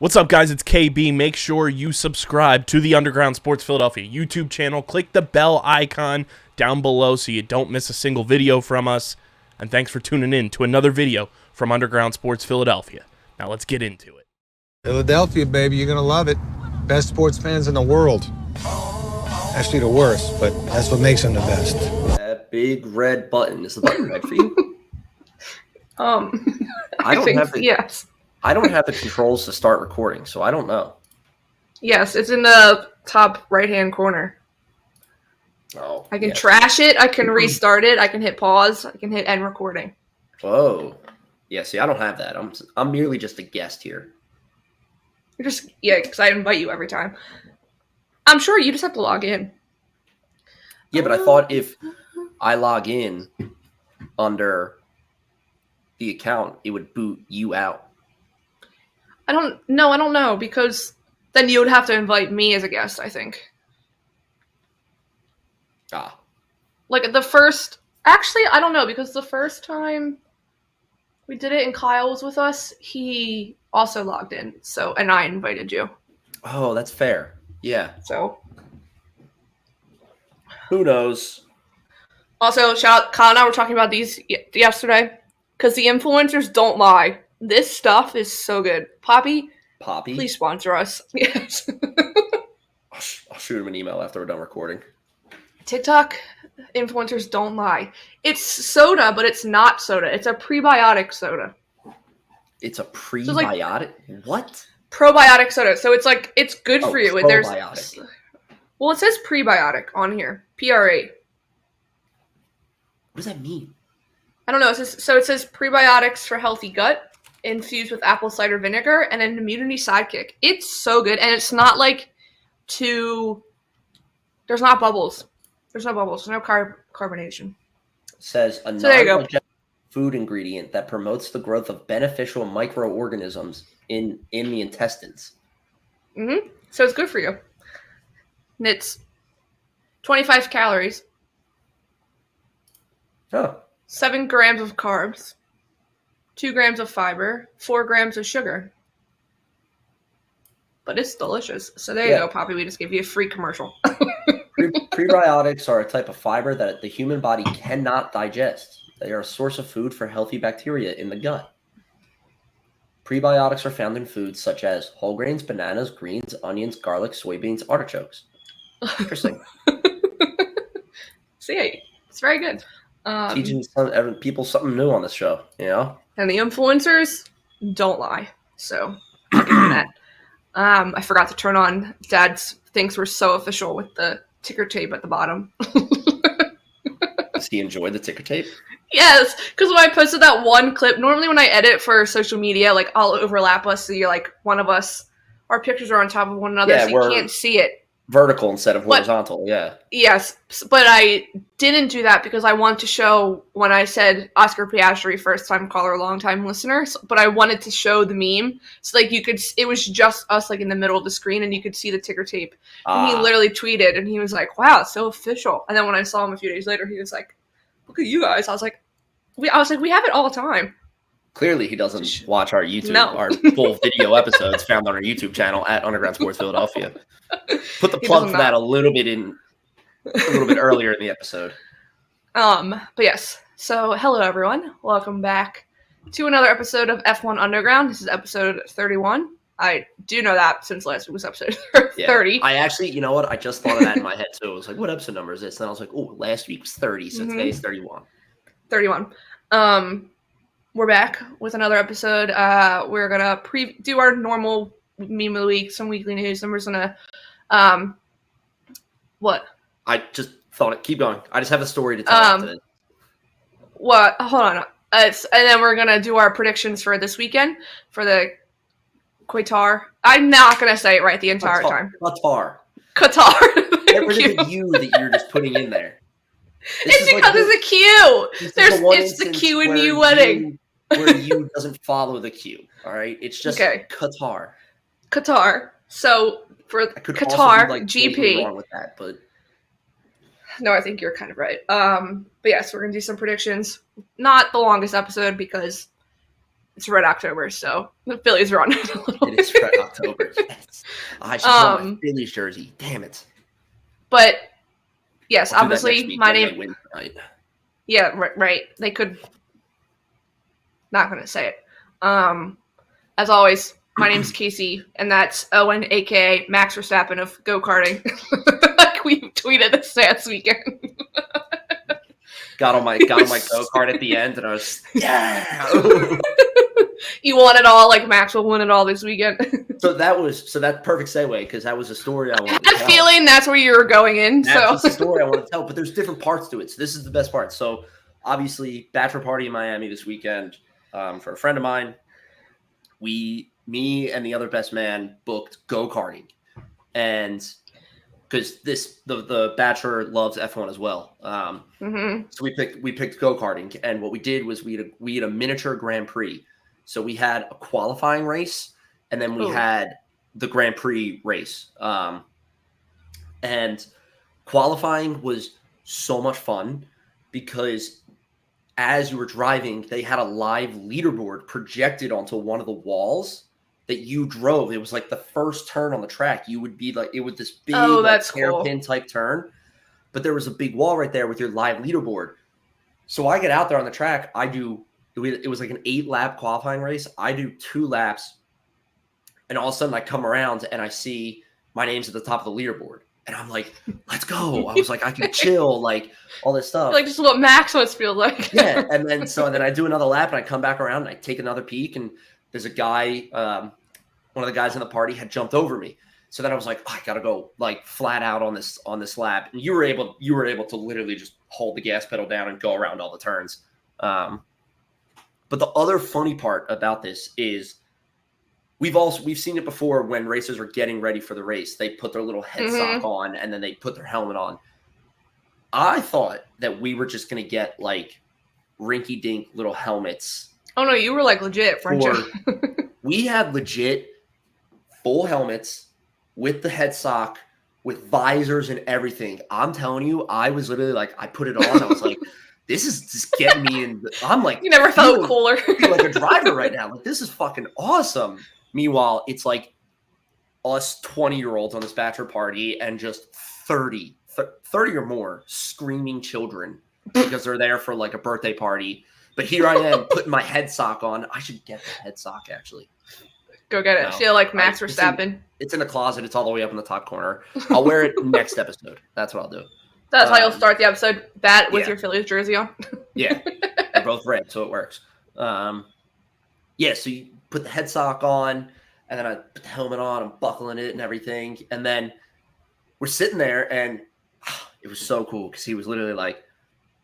What's up, guys? It's KB. Make sure you subscribe to the Underground Sports Philadelphia YouTube channel. Click the bell icon down below so you don't miss a single video from us. And thanks for tuning in to another video from Underground Sports Philadelphia. Now let's get into it. Philadelphia, baby, you're gonna love it. Best sports fans in the world. Actually, the worst, but that's what makes them the best. That big red button. Is the button red for you? I don't have the, yes. I don't have the controls to start recording, so I don't know. Yes, it's in the top right-hand corner. Oh, I can trash it. I can restart it. I can hit pause. I can hit end recording. Whoa. Yeah, see, I don't have that. I'm merely just a guest here. You're just because I invite you every time. I'm sure you just have to log in. Yeah, but I thought if I log in under the account, it would boot you out. I don't know, because then you would have to invite me as a guest, I think. Like the first... Actually, I don't know, because the first time we did it and Kyle was with us, he also logged in, and I invited you. Oh, that's fair. Yeah. So... Who knows? Also, shout out, Kyle and I were talking about these yesterday, because the influencers don't lie. This stuff is so good. Poppy, please sponsor us. Yes. I'll shoot him an email after we're done recording. TikTok influencers don't lie. It's soda, but it's not soda. It's a prebiotic soda. It's a prebiotic? What? Probiotic soda. So it's like, it's good for you. Probiotic. Well, it says prebiotic on here. PRA. What does that mean? I don't know. It says prebiotics for healthy gut, infused with apple cider vinegar, and an immunity sidekick. It's so good, and it's not like there's not bubbles. There's no bubbles. There's no carbonation. It says a non-digestible food ingredient that promotes the growth of beneficial microorganisms in the intestines. Mm-hmm. So it's good for you. And it's 25 calories. Oh. 7 grams of carbs. 2 grams of fiber, 4 grams of sugar. But it's delicious. So there you go, Poppy. We just gave you a free commercial. Prebiotics are a type of fiber that the human body cannot digest. They are a source of food for healthy bacteria in the gut. Prebiotics are found in foods such as whole grains, bananas, greens, onions, garlic, soybeans, artichokes. Interesting. See, it's very good. Teaching people something new on this show, you know? And the influencers don't lie. So, I'll give them that. I forgot to turn on Dad's things were so official with the ticker tape at the bottom. Does he enjoy the ticker tape? Yes, because when I posted that one clip, normally when I edit for social media, like I'll overlap us so you're like one of us, our pictures are on top of one another so you can't see it. Vertical instead of horizontal, yeah. Yes, but I didn't do that because I wanted to show when I said Oscar Piastri, first time caller, long time listener, but I wanted to show the meme so like you could, it was just us like in the middle of the screen and you could see the ticker tape. And he literally tweeted and he was like, wow, it's so official. And then when I saw him a few days later, he was like, look at you guys. I was like, we have it all the time. Clearly, he doesn't watch our YouTube, our full video episodes found on our YouTube channel at Underground Sports Philadelphia. Put the plug for that a little bit earlier in the episode. But yes. So, hello everyone. Welcome back to another episode of F1 Underground. This is episode 31. I do know that since last week was episode 30. Yeah, I actually, you know what? I just thought of that in my head too. I was like, what episode number is this? And I was like, oh, last week was 30, so today's 31. 31. We're back with another episode. We're gonna do our normal meme of the week, some weekly news, and we're just gonna what? I just thought it. Keep going. I just have a story to tell after this. What? Hold on. And then we're gonna do our predictions for this weekend for the Qatar. I'm not gonna say it right the entire time. Qatar. Get rid of the U that you're just putting in there. It's because there's a Q. It's the Q in U wedding. Where U doesn't follow the Q. All right, it's just Qatar. So for Qatar GP. Wrong with that, but no, I think you're kind of right. But yes, we're gonna do some predictions. Not the longest episode because it's Red October, so the Phillies are on it a little It is Red October. Yes. I should wear my Phillies jersey. Damn it. But yes, I'll obviously my name. They win tonight. Yeah, right. They could. Not gonna say it. As always, my name's Casey, and that's Owen, aka Max Verstappen of go-karting. Like we tweeted this last weekend. Got on my go-kart at the end, and I was You won it all, like Max will win it all this weekend. So that's perfect segue, because that was a story I wanted to tell. I had a feeling that's where you were going in. That's the story I want to tell, but there's different parts to it. So this is the best part. So obviously, bachelor party in Miami this weekend for a friend of mine. Me and the other best man booked go-karting, and because the bachelor loves F1 as well. So we picked go-karting, and what we did was we had a miniature Grand Prix. So we had a qualifying race, and then we had the Grand Prix race. And qualifying was so much fun because as you were driving, they had a live leaderboard projected onto one of the walls that you drove. It was like the first turn on the track. You would be like, it was this big hairpin type turn, but there was a big wall right there with your live leaderboard. So I get out there on the track. It was like an 8-lap qualifying race. I do 2 laps, and all of a sudden I come around and I see my name's at the top of the leaderboard. And I'm like, let's go. I was like, I can chill, like all this stuff. Like, just what Max must feel like. Yeah. And then I do another lap, and I come back around and I take another peek, and there's a guy, one of the guys in the party had jumped over me. So then I was like, I gotta go like flat out on this lap. And you were able to literally just hold the gas pedal down and go around all the turns. But the other funny part about this is we've seen it before when racers are getting ready for the race. They put their little head sock on, and then they put their helmet on. I thought that we were just going to get like rinky-dink little helmets. Oh no, you were like legit, weren't you? We had legit full helmets with the head sock, with visors and everything. I'm telling you, I was literally like, I put it on. I was like, this is just getting me in. I'm like, you never felt cooler. I feel like a driver right now. Like, this is fucking awesome. Meanwhile, it's like us 20-year-olds on this bachelor party and just 30 or more screaming children because they're there for like a birthday party. But here I am putting my head sock on. I should get the head sock, actually. Go get it. No, feel like Max Verstappen. It's in the closet. It's all the way up in the top corner. I'll wear it next episode. That's what I'll do. That's how you'll start the episode. That with your Phillies jersey on. Yeah. They're both red, so it works. So you put the head sock on, and then I put the helmet on. I'm buckling it and everything. And then we're sitting there, and it was so cool because he was literally like,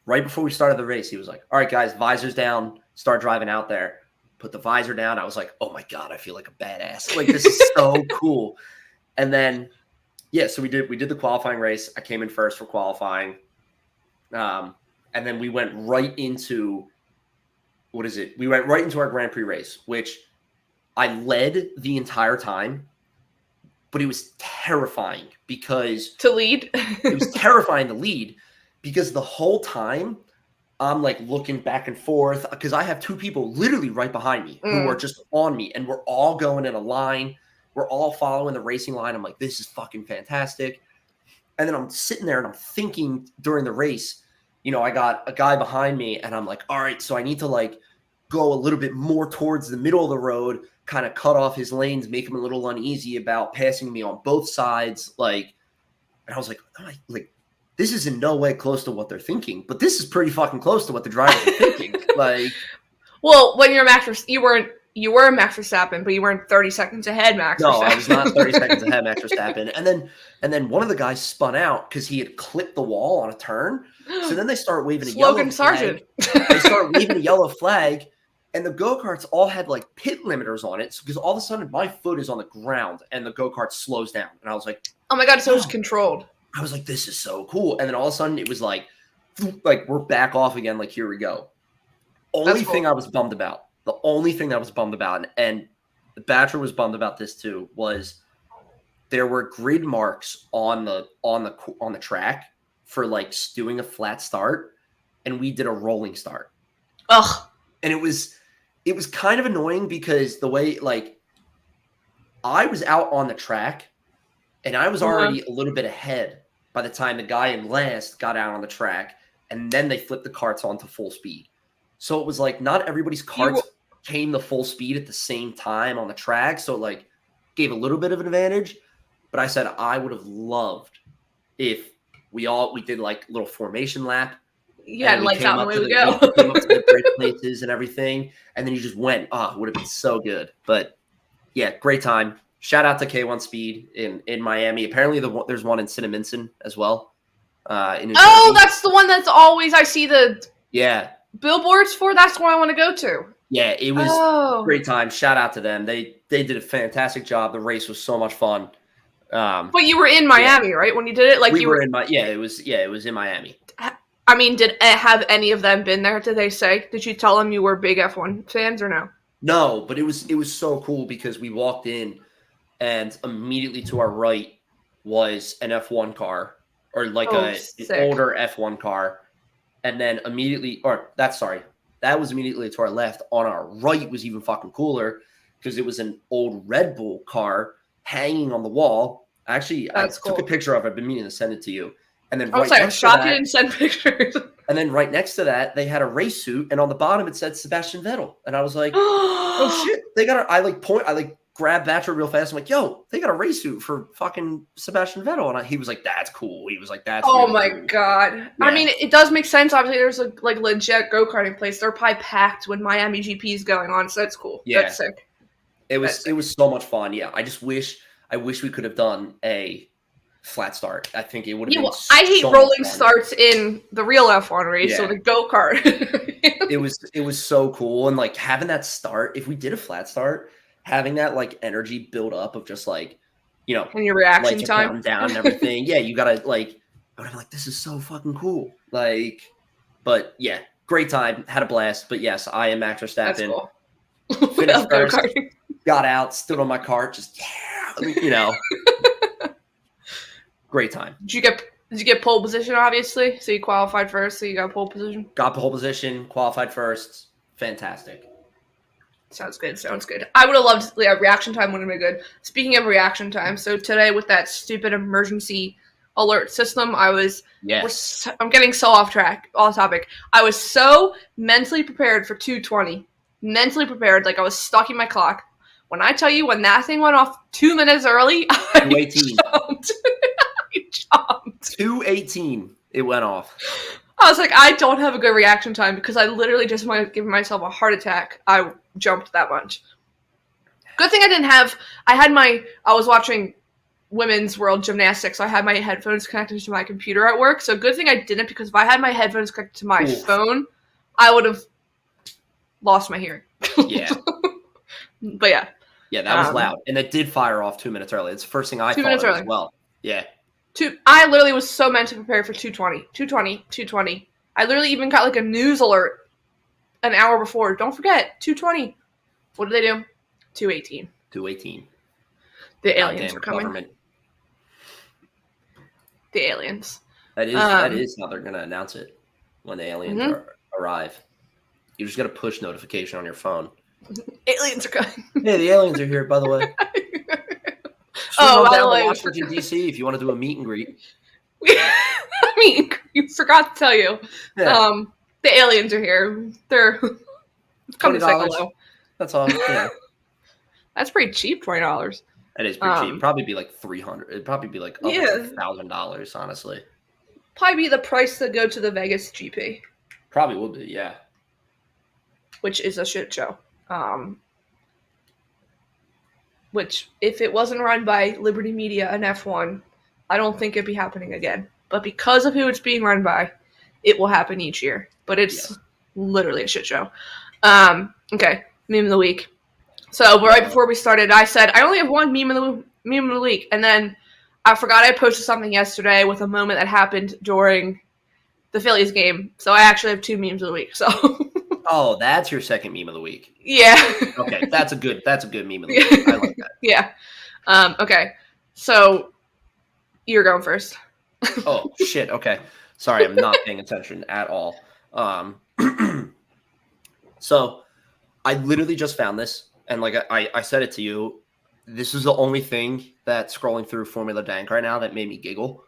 right before we started the race, he was like, all right, guys, visors down, start driving out there. Put the visor down. I was like, oh my God, I feel like a badass. Like, this is so cool. And then, so we did the qualifying race. I came in first for qualifying. And then we went right into, we went right into our Grand Prix race, which I led the entire time, but it was terrifying because to lead. It was terrifying to lead because the whole time I'm like looking back and forth because I have 2 people literally right behind me who are just on me, and we're all going in a line. We're all following the racing line. I'm like, this is fucking fantastic. And then I'm sitting there and I'm thinking during the race, I got a guy behind me, and I'm like, all right, so I need to like go a little bit more towards the middle of the road, kind of cut off his lanes, make him a little uneasy about passing me on both sides. Like, and I was like, this is in no way close to what they're thinking, but this is pretty fucking close to what the drivers are thinking. Like, well, when you're Max, you were Max Verstappen, but you weren't 30 seconds ahead, Max. No, Verstappen. I was not 30 seconds ahead, Max Verstappen. And then one of the guys spun out because he had clipped the wall on a turn. So then they start waving a yellow flag. They start waving a yellow flag, and the go-karts all had like pit limiters on it because all of a sudden my foot is on the ground and the go-kart slows down. And I was like, oh my God, so it's controlled. I was like, this is so cool. And then all of a sudden it was like we're back off again. Like, here we go. Only thing I was bummed about, and the Bachelor was bummed about this too, was there were grid marks on the track for like doing a flat start, and we did a rolling start. Ugh. And it was it was kind of annoying because the way, like, I was out on the track and I was already a little bit ahead by the time the guy in last got out on the track, and then they flipped the carts onto full speed. So it was like not everybody's carts came to full speed at the same time on the track. So it like gave a little bit of an advantage. But I said I would have loved if we did like a little formation lap. Yeah, and lights out and away we go. We came up to the bridge places and everything, and then you just went. Oh, it would have been so good. But yeah, great time. Shout out to K1 Speed in Miami. Apparently, there's one in Cinnaminson as well. In New Jersey. That's the one that's always I see the billboards for. That's the one I want to go to. Yeah, it was a great time. Shout out to them. They did a fantastic job. The race was so much fun. But you were in Miami, right? When you did it, like we were in it was in Miami. I mean, did have any of them been there? Did they say? Did you tell them you were big F1 fans or no? No, but it was so cool because we walked in, and immediately to our right was an F1 car, or like an older F1 car, and then that was immediately to our left. On our right was even fucking cooler because it was an old Red Bull car hanging on the wall. Actually, I took a picture of it. I've been meaning to send it to you. And then I'm shocked you didn't send pictures. And then right next to that, they had a race suit, and on the bottom it said Sebastian Vettel. And I was like, "Oh shit!" I grabbed Bachelor real fast. I'm like, "Yo, they got a race suit for fucking Sebastian Vettel." And he was like, "That's cool." He was like, "That's." Oh really my cool. god! Yeah. I mean, it does make sense. Obviously, there's a like legit go karting place. They're probably packed when Miami GP is going on, so that's cool. Yeah, that's sick. It was so much fun. Yeah, I wish we could have done a flat start. I think it would have been I hate rolling starts in the real F1 race, so the go-kart. It was so cool. And like having that start, if we did a flat start, having that like energy build up of just like, and your reaction time down and everything. Yeah, you gotta like, I would have like, this is so fucking cool. Like, but yeah, great time, had a blast. But yes, I am Max Verstappen. That's cool. Finished first, got out, stood on my cart, just great time. Did you get pole position, obviously? So you qualified first, so you got pole position? Got pole position, qualified first. Fantastic. Sounds good. I would have loved reaction time would have been good. Speaking of reaction time, so today with that stupid emergency alert system, I'm getting so off topic. I was so mentally prepared for 2:20. Mentally prepared, like I was stalking my clock. When I tell you when that thing went off 2 minutes early, I 2:18. jumped. 2:18 it went off. I was like, I don't have a good reaction time because I literally just might have given myself a heart attack. I jumped that much. Good thing I was watching women's world gymnastics, so I had my headphones connected to my computer at work. So good thing I didn't, because if I had my headphones connected to my phone, I would have lost my hearing. Yeah. But yeah. Yeah, that was loud. And it did fire off 2 minutes early. It's the first thing I thought of as well. Yeah. I literally was so mentally prepared for 2:20. 2:20. I literally even got like a news alert an hour before. Don't forget, 2:20. What did they do? 2:18. 2:18. The aliens are coming. Government. The aliens. That is how they're going to announce it when the aliens arrive. You just got a push notification on your phone. Aliens are coming. Hey, the aliens are here, by the way. By the way, Washington, D.C. if you want to do a meet and greet. You forgot to tell you. Yeah. The aliens are here. They're coming to say hello. That's all. Yeah. That's pretty cheap, $20. That is pretty cheap. It'd probably be like $300. It'd probably be like $1,000, honestly. Probably be the price to go to the Vegas GP. Probably would be, yeah. Which is a shit show. Which, if it wasn't run by Liberty Media and F1, I don't think it'd be happening again. But because of who it's being run by, it will happen each year. But it's literally a shit show. Okay, meme of the week. So right before we started, I said I only have one meme of the week, and then I forgot I posted something yesterday with a moment that happened during the Phillies game. So I actually have two memes of the week. So. Oh, that's your second meme of the week. Yeah. Okay, that's a good meme of the week. I like that. Yeah. Okay. So you're going first. Oh shit. Okay. Sorry, I'm not paying attention at all. So I literally just found this, and like I said it to you. This is the only thing that's scrolling through Formula Dank right now that made me giggle.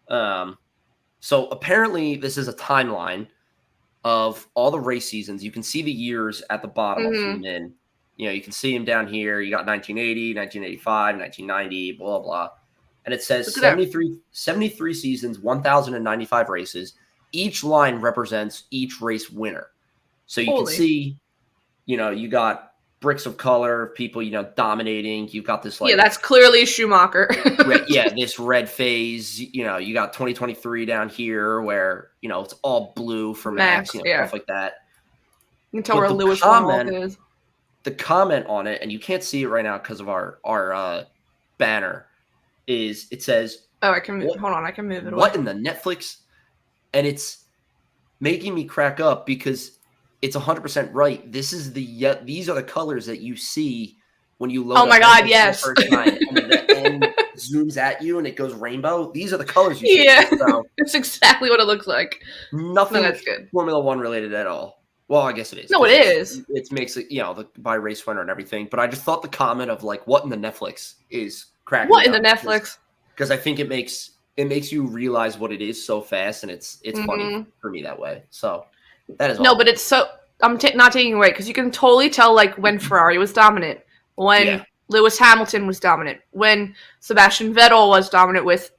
So apparently this is a timeline of all the race seasons. You can see the years at the bottom of zoom in. You know, you can see them down here. You got 1980, 1985, 1990, blah, blah. And it says 73 seasons, 1,095 races. Each line represents each race winner. So you can see, you know, you got bricks of color, people, you know, dominating. You've got this, like... Yeah, that's clearly Schumacher. This red phase. You know, you got 2023 down here where, you know, it's all blue for Max, you know, stuff like that. You can tell where Lewis is. The comment on it, and you can't see it right now because of our banner, is it says... Oh, I can move. Hold on, I can move it away. What in the Netflix? And it's making me crack up because it's 100% right. These are the colors that you see when you load Oh my God, yes. the first time, and the end zooms at you and it goes rainbow. These are the colors you see. Yeah, so, it's exactly what it looks like. Nothing that's good. Formula One related at all. Well, I guess it is. No, it is. It makes it, you know, by race winner and everything. But I just thought the comment of like, what in the Netflix is cracking What in the Netflix? Because I think it makes you realize what it is so fast, and it's funny for me that way. So that is no, but it's so I'm not taking away because you can totally tell like when Ferrari was dominant, when Lewis Hamilton was dominant, when Sebastian Vettel was dominant with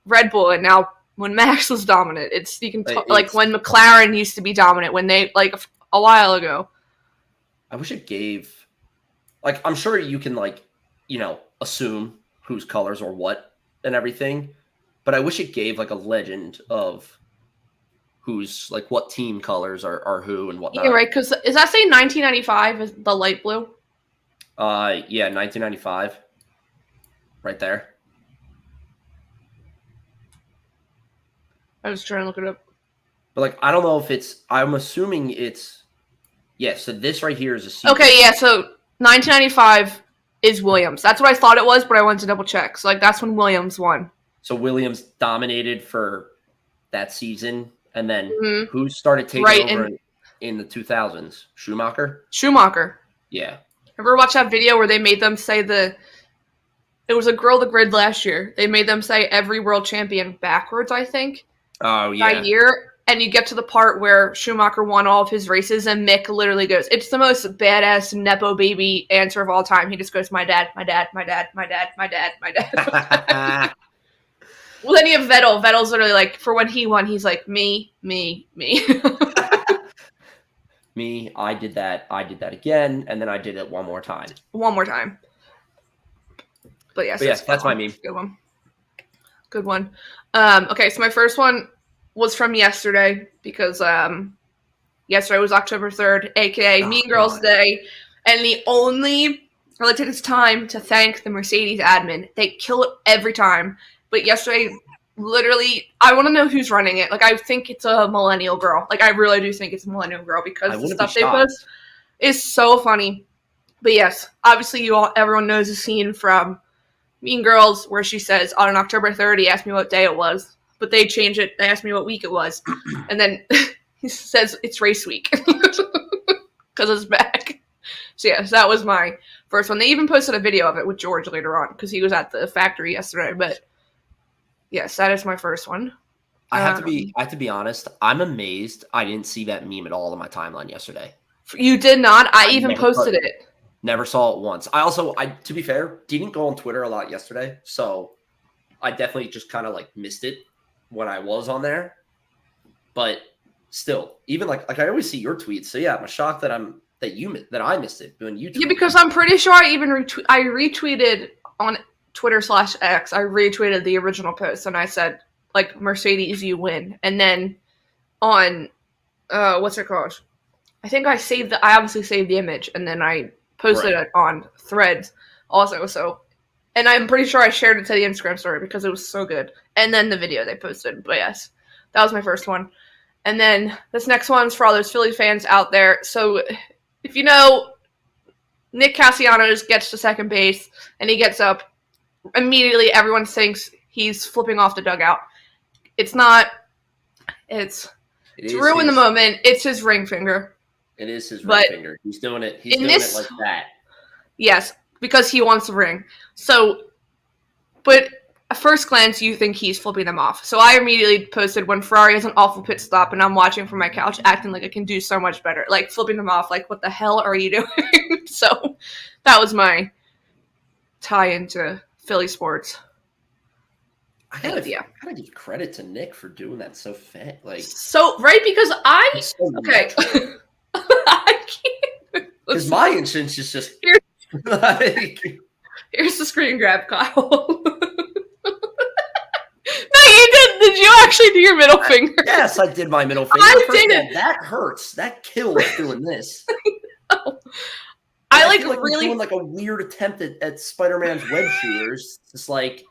Red Bull, and now when Max was dominant. You can like when McLaren used to be dominant when they like a while ago. I wish it gave, like, I'm sure you can, like, you know, assume whose colors or what and everything, but I wish it gave like a legend of who's like what team colors are who and whatnot. Yeah, right. Because is that say 1995 is the light blue? Yeah, 1995, right there. I was trying to look it up. But like, I don't know if it's. I'm assuming it's. Yeah, so this right here is a season. Okay, yeah, so 1995 is Williams. That's what I thought it was, but I wanted to double check. So, like, that's when Williams won. So, Williams dominated for that season, and then who started taking over in the 2000s? Schumacher? Yeah. Ever watch that video where they made them say it was a Girl the Grid last year. They made them say every world champion backwards, I think. Oh, yeah. That year. And you get to the part where Schumacher won all of his races, and Mick literally goes, it's the most badass Nepo baby answer of all time. He just goes, my dad, my dad, my dad, my dad, my dad, my dad. Well, then you have Vettel. Vettel's literally like, for when he won, he's like, me. Me, I did that again, and then I did it one more time. But yes, that's my meme. Good one. Okay, so my first one was from yesterday because yesterday was October 3rd, aka Mean Girls Day, and I like to take this time to thank the Mercedes admin. They kill it every time, but yesterday, literally, I want to know who's running it. Like, I think it's a millennial girl. Like, I really do think it's a millennial girl because the stuff they post is so funny. But yes, obviously, everyone knows the scene from Mean Girls where she says, on October 3rd, he asked me what day it was. But they changed it. They asked me what week it was. And then he says it's race week. Because it's back. So, yes, that was my first one. They even posted a video of it with George later on. Because he was at the factory yesterday. But, yes, that is my first one. I have to be honest. I'm amazed I didn't see that meme at all on my timeline yesterday. You did not? I even posted it. Never saw it once. To be fair, didn't go on Twitter a lot yesterday. So, I definitely just kind of, like, missed it when I was on there, but still, even like I always see your tweets. So yeah, I'm shocked that I missed it when you. Yeah, because I'm pretty sure I even retweeted on Twitter/X. I retweeted the original post and I said like Mercedes, you win. And then on what's it called? I think I obviously saved the image and then I posted it on Threads also. So. And I'm pretty sure I shared it to the Instagram story because it was so good. And then the video they posted. But yes, that was my first one. And then this next one's for all those Philly fans out there. So if you know, Nick Castellanos gets to second base and he gets up. Immediately, everyone thinks he's flipping off the dugout. It's not. To ruin the moment, it's his ring finger. It is his ring But finger. He's doing it. He's in doing this- it like that. Yes, because he wants the ring. So, but at first glance, you think he's flipping them off. So I immediately posted when Ferrari has an awful pit stop and I'm watching from my couch acting like I can do so much better. Like flipping them off, like, what the hell are you doing? So that was my tie into Philly sports. I gotta give credit to Nick for doing that so fast. Like, So, right, because it's so okay. natural. I can't. Because my instance is just Here- like, Here's the screen grab, Kyle. No, you did. Did you actually do your middle finger? yes, I did my middle finger. I First of all, didn't. that hurts. That kills doing this. I like feel like really I'm doing like a weird attempt at Spider-Man's web shooters. It's like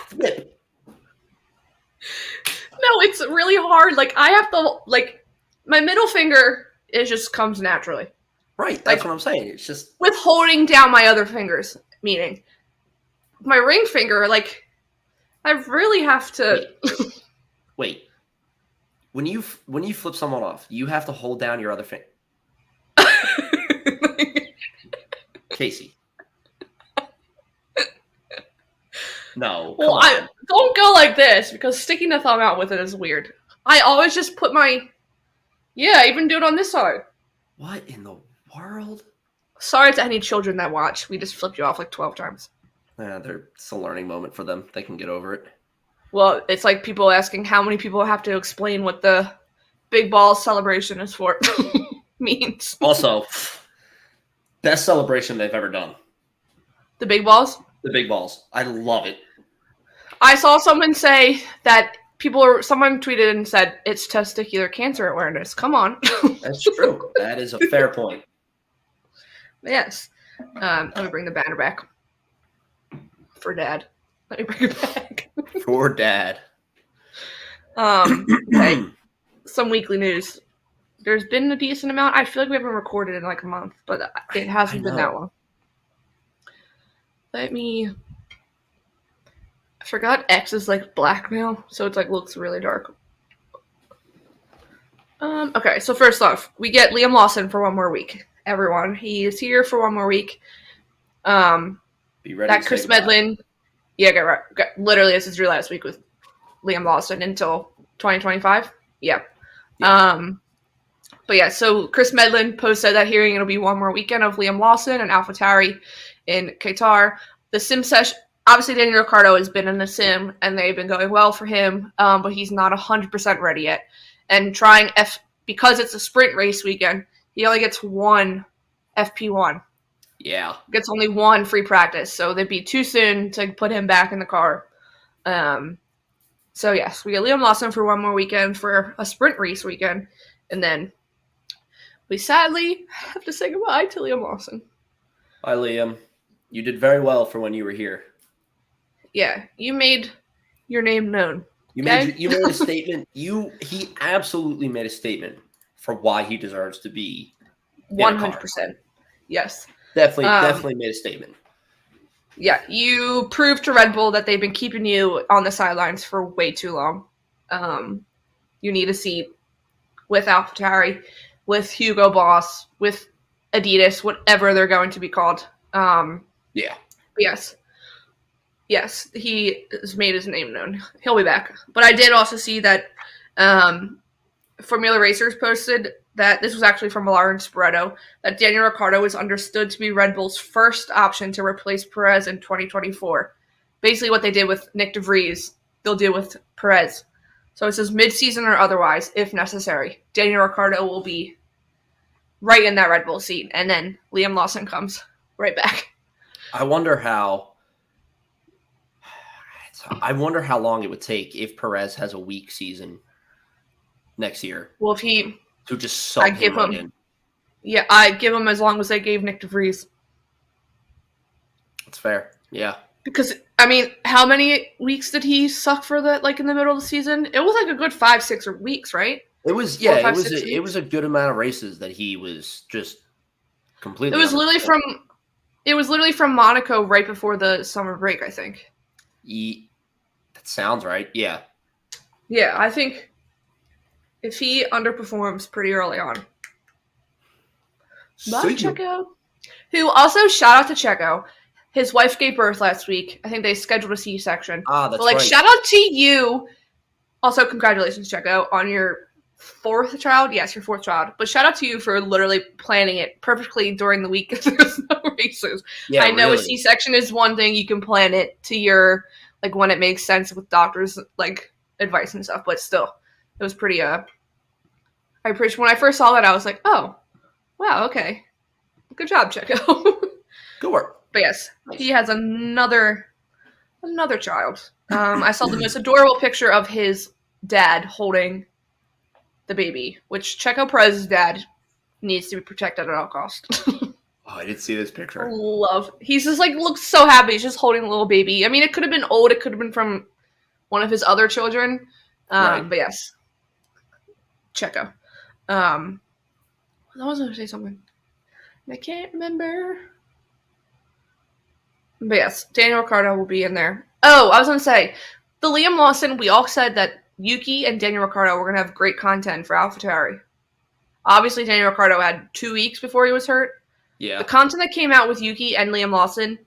flip. no, it's really hard. Like I have to like my middle finger. It just comes naturally Right, that's Like- what I'm saying. It's just with holding down my other fingers. Meaning, my ring finger. Like I really have to. wait. When you flip someone off, you have to hold down your other finger. Casey. No. Well, come on. I don't go like this because sticking the thumb out with it is weird. I always just put my. Yeah, I even do it on this side. What in the world? Sorry to any children that watch. We just flipped you off like 12 times. It's a learning moment for them. They can get over it. Well, it's like people asking how many people have to explain what the big balls celebration is for. Means. Also, best celebration they've ever done. The big balls? The big balls. I love it. I saw someone say that someone tweeted and said it's testicular cancer awareness. Come on. That's true. That is a fair point. Yes. Let me bring the banner back. For Dad. Let me bring it back. For Dad. Okay. Some weekly news. There's been a decent amount. I feel like we haven't recorded in like a month, but it hasn't been that long. I forgot X is like blackmail, so it's like looks really dark. Okay, so first off, we get Liam Lawson for one more week. Everyone, he is here for one more week. Be ready. That Chris Medlin, literally this is your last week with Liam Lawson until 2025. Yeah. But yeah, so Chris Medlin posted that hearing it'll be one more weekend of Liam Lawson and AlphaTauri in Qatar. The sim session, obviously Daniel Ricciardo has been in the sim and they've been going well for him, but he's not 100% ready yet. And because it's a sprint race weekend, he only gets one FP1. Yeah. Gets only one free practice, so they'd be too soon to put him back in the car. So yes, we get Liam Lawson for one more weekend for a sprint race weekend, and then we sadly have to say goodbye to Liam Lawson. Hi, Liam. You did very well for when you were here. Yeah, you made your name known. You made a statement. He absolutely made a statement for why he deserves to be 100%. Yes. Definitely made a statement. Yeah, you proved to Red Bull that they've been keeping you on the sidelines for way too long. You need a seat with AlphaTauri, with Hugo Boss, with Adidas, whatever they're going to be called. Yeah. Yes, he has made his name known. He'll be back. But I did also see that Formula Racers posted that this was actually from Lawrence Sporetto, that Daniel Ricciardo is understood to be Red Bull's first option to replace Perez in 2024. Basically what they did with Nick DeVries, they'll do with Perez. So it says mid-season or otherwise, if necessary. Daniel Ricciardo will be right in that Red Bull seat, and then Liam Lawson comes right back. I wonder how long it would take if Perez has a weak season next year. Well, if he... To just sub him right in. Yeah, I'd give him as long as they gave Nick DeVries. That's fair. Yeah. Because, I mean, how many weeks did he suck for that, like, in the middle of the season? It was, like, a good 5-6 weeks, right? It was, it was a good amount of races that he was just completely... It was literally from Monaco right before the summer break, I think. That sounds right, yeah. Yeah, I think... if he underperforms pretty early on. But Checo, who also shout out to Checo. His wife gave birth last week. I think they scheduled a C-section. That's but, like, right. shout out to you. Also, congratulations, Checo, on your 4th child. Yes, your 4th child. But shout out to you for literally planning it perfectly during the week if there's no races. Yeah, I know really. a C-section is one thing. You can plan it to your, like, when it makes sense with doctors, like, advice and stuff. But still, it was pretty, I appreciate when I first saw that, I was like, oh, wow, okay. Good job, Checo. Good work. But yes, he has another child. I saw the most adorable picture of his dad holding the baby, which Checo Perez's dad needs to be protected at all costs. I didn't see this picture. He's just like looks so happy. He's just holding a little baby. I mean, it could have been old. It could have been from one of his other children. Right. But yes, Checo. I was going to say something. I can't remember. But yes, Daniel Ricciardo will be in there. Oh, I was going to say, the Liam Lawson, we all said that Yuki and Daniel Ricciardo were going to have great content for AlphaTauri. Obviously, Daniel Ricciardo had 2 weeks before he was hurt. Yeah. The content that came out with Yuki and Liam Lawson,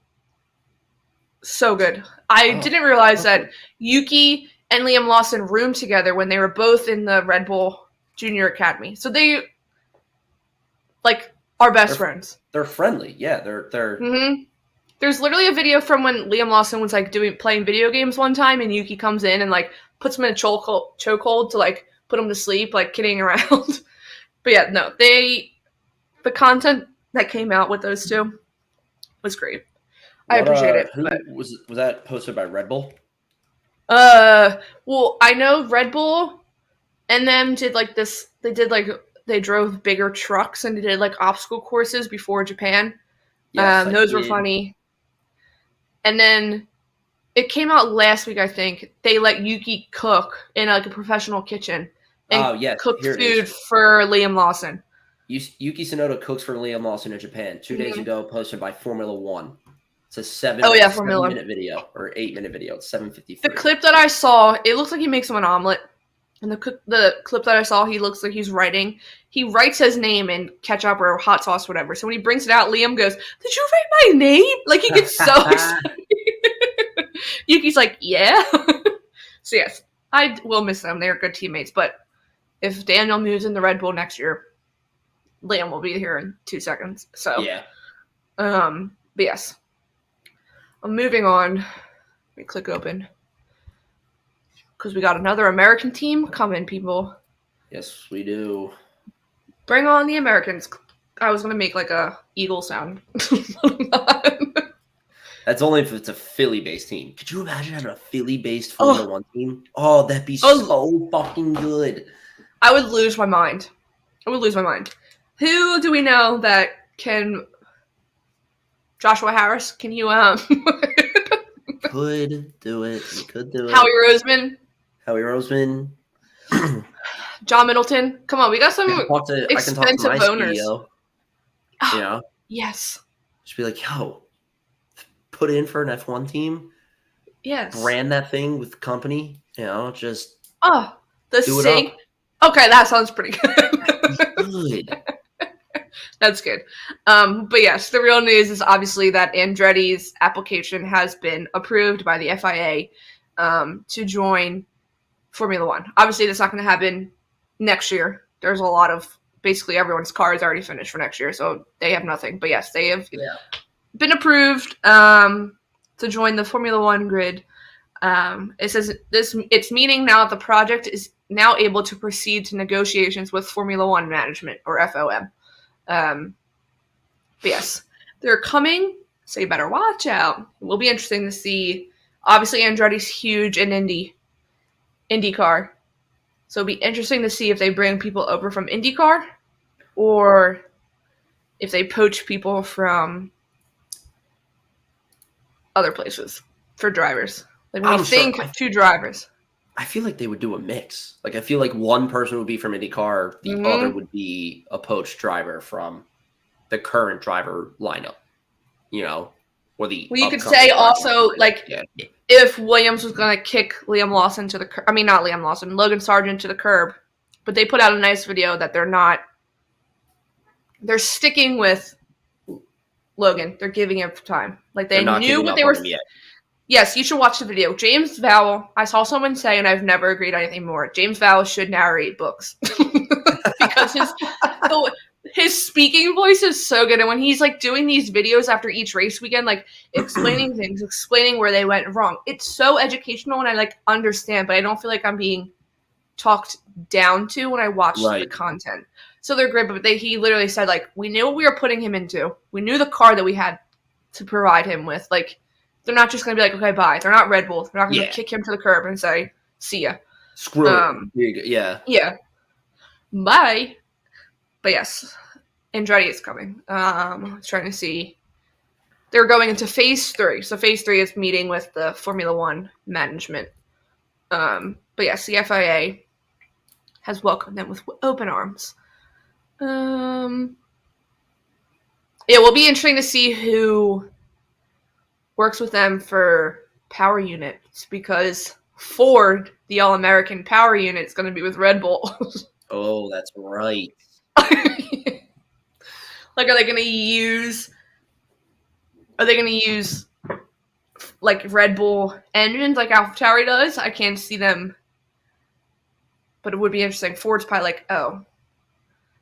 so good. I didn't realize that Yuki and Liam Lawson roomed together when they were both in the Red Bull Junior Academy. So they, like, are best friends. They're friendly. Yeah, they're Mm-hmm. There's literally a video from when Liam Lawson was like playing video games one time, and Yuki comes in and like puts him in a chokehold to like put him to sleep, like kidding around. But yeah, no, the content that came out with those two was great. I appreciate it. Was that posted by Red Bull? Well, I know Red Bull and them did like this. They drove bigger trucks and they did like obstacle courses before Japan. Yes, those were funny. And then it came out last week, I think. They let Yuki cook in like a professional kitchen and cook food for Liam Lawson. Yuki Tsunoda cooks for Liam Lawson in Japan 2 days ago, posted by Formula One. It's a 7-minute video or 8-minute video. It's 7:53. The clip that I saw, it looks like he makes him an omelet. And the clip that I saw, he looks like he's writing. He writes his name in ketchup or hot sauce, whatever. So when he brings it out, Liam goes, "Did you write my name?" Like he gets so excited. Yuki's like, "Yeah." So yes, I will miss them. They're good teammates. But if Daniel moves into Red Bull next year, Liam will be here in 2 seconds. So yeah. But yes, I'm moving on. Let me click open. Because we got another American team coming, people. Yes, we do. Bring on the Americans. I was going to make like a eagle sound. That's only if it's a Philly-based team. Could you imagine having a Philly-based Formula One team? Oh, that'd be so fucking good. I would lose my mind. Who do we know that can... Joshua Harris, can you... Could do it. You could do it. Howie Roseman. John Middleton. Come on, we got some expensive owners. CEO, you know? Yes. Just be like, yo, put in for an F1 team. Yes. Brand that thing with company. You know, just the SIG. Okay, that sounds pretty good. Good. That's good. But yes, the real news is obviously that Andretti's application has been approved by the FIA to join Formula One. Obviously, that's not going to happen next year. There's a lot of basically everyone's car is already finished for next year, so they have nothing. But yes, they have been approved to join the Formula One grid. It says it's meaning now that the project is now able to proceed to negotiations with Formula One management or FOM. But yes, they're coming, so you better watch out. It will be interesting to see. Obviously, Andretti's huge in IndyCar. So it'll be interesting to see if they bring people over from IndyCar or if they poach people from other places for drivers. Like when you think 2 drivers. I feel like they would do a mix. Like I feel like one person would be from IndyCar, the other would be a poached driver from the current driver lineup. You know, or the you could say also like if Williams was going to kick Liam Lawson to the curb, not Liam Lawson, Logan Sargent to the curb, but they put out a nice video that they're sticking with Logan. They're giving him time. Like, they knew what they were. Yes, you should watch the video. James Vowell, I saw someone say, and I've never agreed on anything more, James Vowell should narrate books. Because his speaking voice is so good. And when he's, like, doing these videos after each race weekend, like, explaining things, explaining where they went wrong, it's so educational, and I, like, understand, but I don't feel like I'm being talked down to when I watch the content. So they're great, but he literally said, like, we knew what we were putting him into. We knew the car that we had to provide him with. Like, they're not just going to be like, okay, bye. They're not Red Bull. They're not going to kick him to the curb and say, see ya. Screw it. Yeah. Yeah. Bye. But yes, Andretti is coming. I was trying to see. They're going into phase 3. So phase 3 is meeting with the Formula One management. But yes, the FIA has welcomed them with open arms. It will be interesting to see who works with them for power units, because Ford, the All-American power unit, is going to be with Red Bull. Oh, that's right. Like, are they going to use like Red Bull engines like AlphaTauri does? I can't see them, but it would be interesting. Ford's probably like, oh,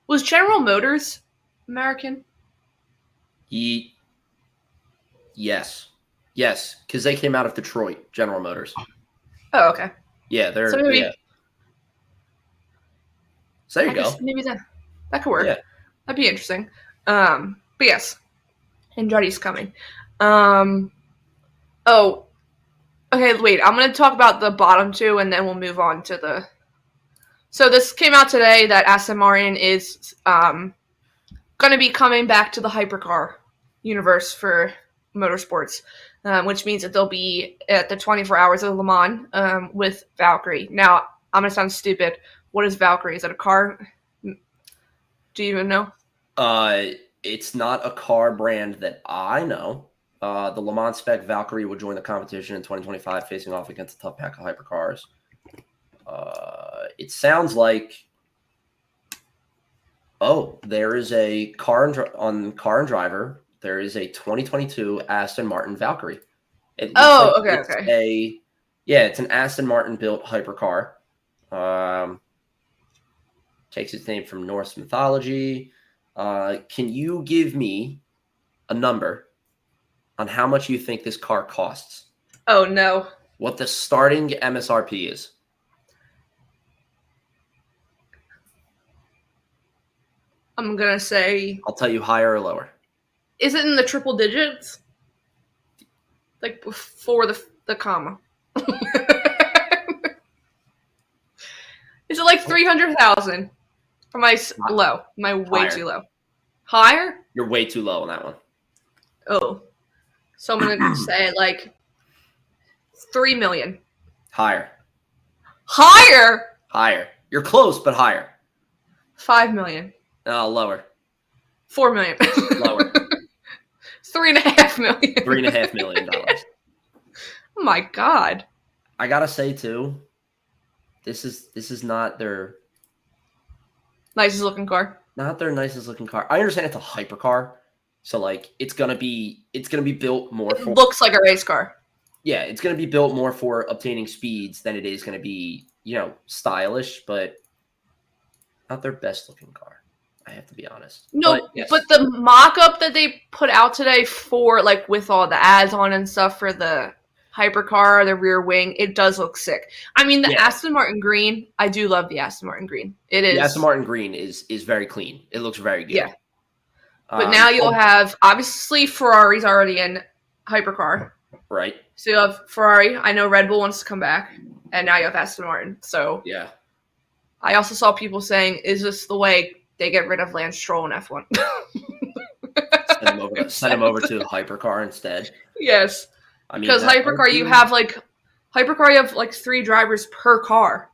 was General Motors American? Yes, because they came out of Detroit, General Motors. Oh, okay. Yeah, they're so maybe, So there you go. Maybe that could work. Yeah. That'd be interesting. But yes, Andretti's coming. Oh, okay. Wait, I'm gonna talk about the bottom 2, and then we'll move on to the. So this came out today that Aston Martin is gonna be coming back to the hypercar universe for motorsports, which means that they'll be at the 24 Hours of Le Mans with Valkyrie. Now, I'm gonna sound stupid. What is Valkyrie? Is it a car? Do you even know? It's not a car brand that I know. The Le Mans spec Valkyrie will join the competition in 2025, facing off against a tough pack of hypercars. It sounds like, there is a Car and Driver. There is a 2022 Aston Martin Valkyrie. Okay. It's an Aston Martin built hypercar. Takes its name from Norse mythology. Can you give me a number on how much you think this car costs? Oh, no. What the starting MSRP is? I'm going to say... I'll tell you higher or lower. Is it in the triple digits? Like before the comma. Is it like 300,000? Or am I low? Am I way too low? Higher? You're way too low on that one. Oh. So I'm going to say like 3 million. Higher. Higher? Higher. You're close, but higher. 5 million. Lower. 4 million. Lower. 3.5 million. $3.5 million. Oh my God. I gotta say too, this is not their nicest looking car. Not their nicest looking car. I understand it's a hypercar, so like it's gonna be built more for. It looks like a race car. Yeah, it's gonna be built more for obtaining speeds than it is gonna be, stylish, but not their best looking car. I have to be honest. No, but the mock-up that they put out today for, like, with all the ads on and stuff for the hypercar, the rear wing, it does look sick. I mean, the Aston Martin green, I do love the Aston Martin green. It is. The Aston Martin green is very clean. It looks very good. Yeah. But now you'll have, obviously, Ferrari's already in hypercar. Right. So you'll have Ferrari. I know Red Bull wants to come back. And now you have Aston Martin. So yeah. I also saw people saying, is this the way they get rid of Lance Stroll in F1? Send him over to hypercar instead. Yes. I mean, because hypercar, you have like 3 drivers per car.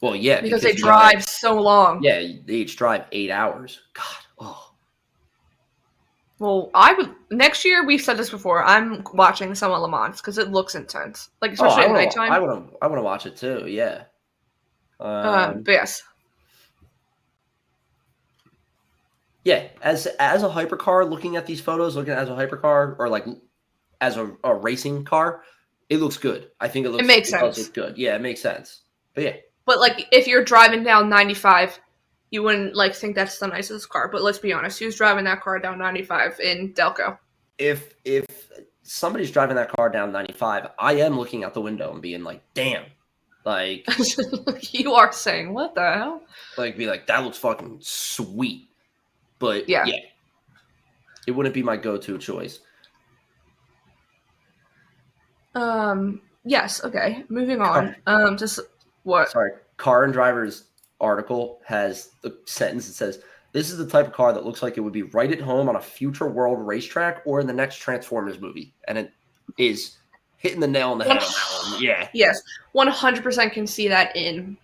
Well, yeah. Because they drive so long. Yeah, they each drive 8 hours. God. Oh. Well, next year, we've said this before, I'm watching some of Le Mans because it looks intense. Like, especially at nighttime. I want to watch it too, yeah. But yes. Yeah, as a hypercar, looking at these photos, looking as a hypercar or like as a racing car, it looks good. I think it makes does sense. look good. Yeah, it makes sense. But yeah. But like if you're driving down 95, you wouldn't like think that's the nicest car. But let's be honest, who's driving that car down 95 in Delco? If somebody's driving that car down 95, I am looking out the window and being like, damn. Like you are saying, what the hell? Like be like, that looks fucking sweet. But yeah. It wouldn't be my go-to choice. Yes, okay. Moving on. Just what? Sorry. Car and Driver's article has the sentence that says, this is the type of car that looks like it would be right at home on a future world racetrack or in the next Transformers movie. And it is hitting the nail on the head on that one. Yeah. Yes. 100% can see that in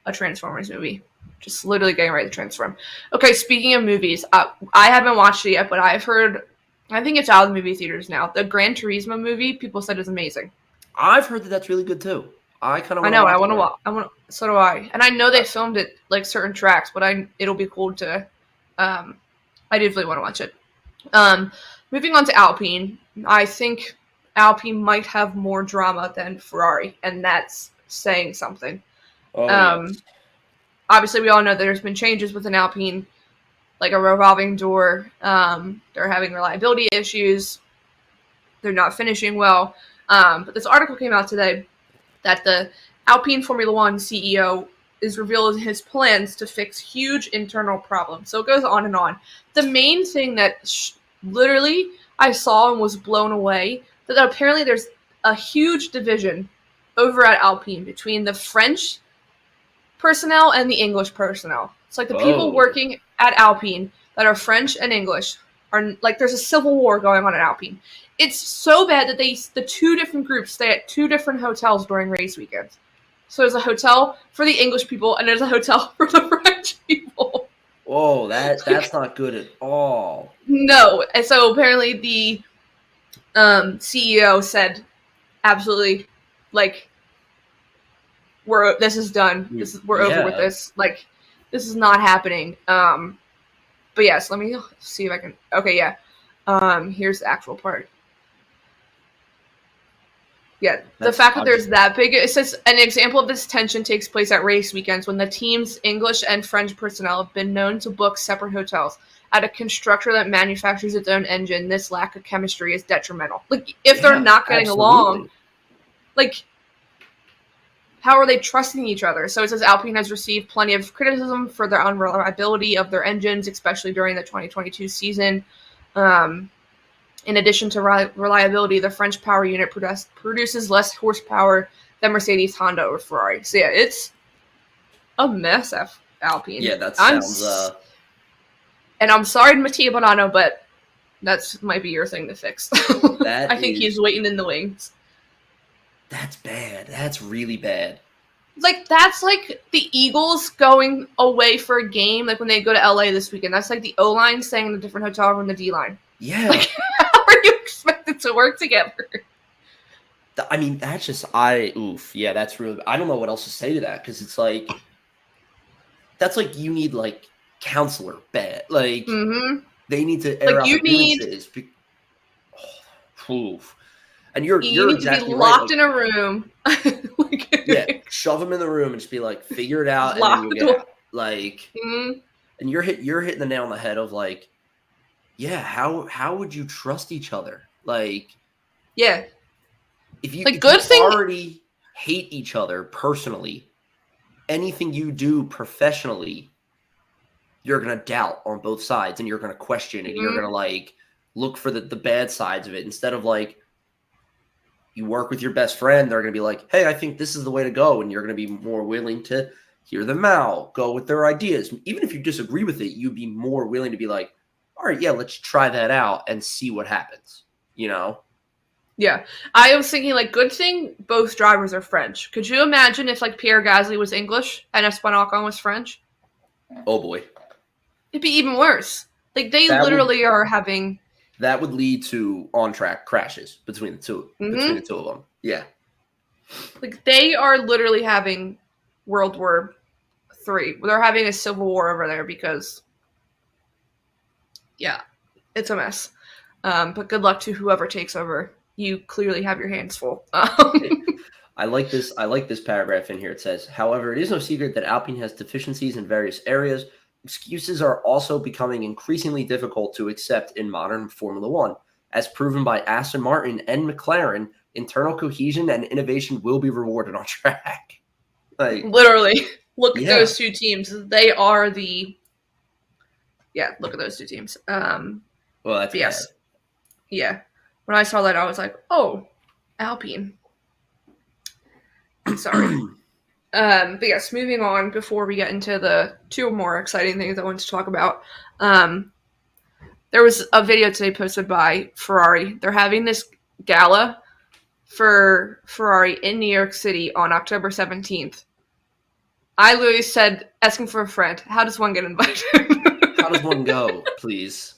a Transformers movie. Just literally getting ready to transform. Okay, speaking of movies, I haven't watched it yet, but I've heard, I think it's out of the movie theaters now. The Gran Turismo movie, people said is amazing. I've heard that that's really good too. I kind of I know. I want to watch. So do I. And I know they filmed it like certain tracks, but it'll be cool to. I definitely want to watch it. Moving on to Alpine, I think Alpine might have more drama than Ferrari, and that's saying something. Yes. Obviously, we all know that there's been changes within Alpine, like a revolving door. They're having reliability issues. They're not finishing well. But this article came out today that the Alpine Formula One CEO is revealing his plans to fix huge internal problems. So it goes on and on. The main thing that literally I saw and was blown away, that apparently there's a huge division over at Alpine between the French personnel and the English personnel. It's like the people working at Alpine that are French and English are like, there's a civil war going on at Alpine. It's so bad that the two different groups stay at two different hotels during race weekends. So there's a hotel for the English people and there's a hotel for the French people. Whoa, that's not good at all. No, and so apparently the CEO said, absolutely, like, this is done. We're over with this. Like, this is not happening. But yes, let me see if I can. Okay, yeah. Here's the actual part. Yeah, the fact that there's that big. It says an example of this tension takes place at race weekends when the team's English and French personnel have been known to book separate hotels. At a constructor that manufactures its own engine, this lack of chemistry is detrimental. Like, if they're not getting along, like, how are they trusting each other? So it says Alpine has received plenty of criticism for their unreliability of their engines, especially during the 2022 season. In addition to reliability, the French power unit produces less horsepower than Mercedes, Honda, or Ferrari. So yeah, it's a mess at Alpine. Yeah, that sounds... And I'm sorry, Mattia Bonanno, but that might be your thing to fix. I think he's waiting in the wings. That's bad. That's really bad. Like, that's like the Eagles going away for a game, like when they go to LA this weekend. That's like the O-line staying in a different hotel from the D-line. Yeah. Like, how are you expected to work together? I mean, that's just, yeah, that's really, I don't know what else to say to that, because it's like, that's like, you need, like, counselor bad. Like, they need to air out the grievances. And you're need exactly to be right. locked in a room. Yeah, shove them in the room and just be like, figure it out, and then you'll get out. Like, and you're hitting the nail on the head of like, yeah, how would you trust each other? Like, yeah, if you, like, already hate each other personally, anything you do professionally, you're gonna doubt on both sides, and you're gonna question, and you're gonna like look for the bad sides of it instead of like. You work with your best friend, they're going to be like, hey, I think this is the way to go. And you're going to be more willing to hear them out, go with their ideas. Even if you disagree with it, you'd be more willing to be like, all right, yeah, let's try that out and see what happens, you know? Yeah. I was thinking, like, good thing both drivers are French. Could you imagine if, like, Pierre Gasly was English and Esteban Ocon was French? Oh, boy. It'd be even worse. Like, they literally are having... That would lead to on-track crashes between the two of them. Yeah. Like, they are literally having World War III. They're having a civil war over there because, yeah, it's a mess. But good luck to whoever takes over. You clearly have your hands full. I like this paragraph in here. It says, however, it is no secret that Alpine has deficiencies in various areas. Excuses are also becoming increasingly difficult to accept in modern Formula One. As proven by Aston Martin and McLaren, internal cohesion and innovation will be rewarded on track. Like, literally, look at those two teams. They are the... Yeah, look at those two teams. Well, that's yes. bad. Yeah. When I saw that, I was like, oh, Alpine. I'm sorry. But yes, moving on before we get into the two more exciting things I wanted to talk about. There was a video today posted by Ferrari. They're having this gala for Ferrari in New York City on October 17th. I literally said, asking for a friend, how does one get invited? How does one go, please?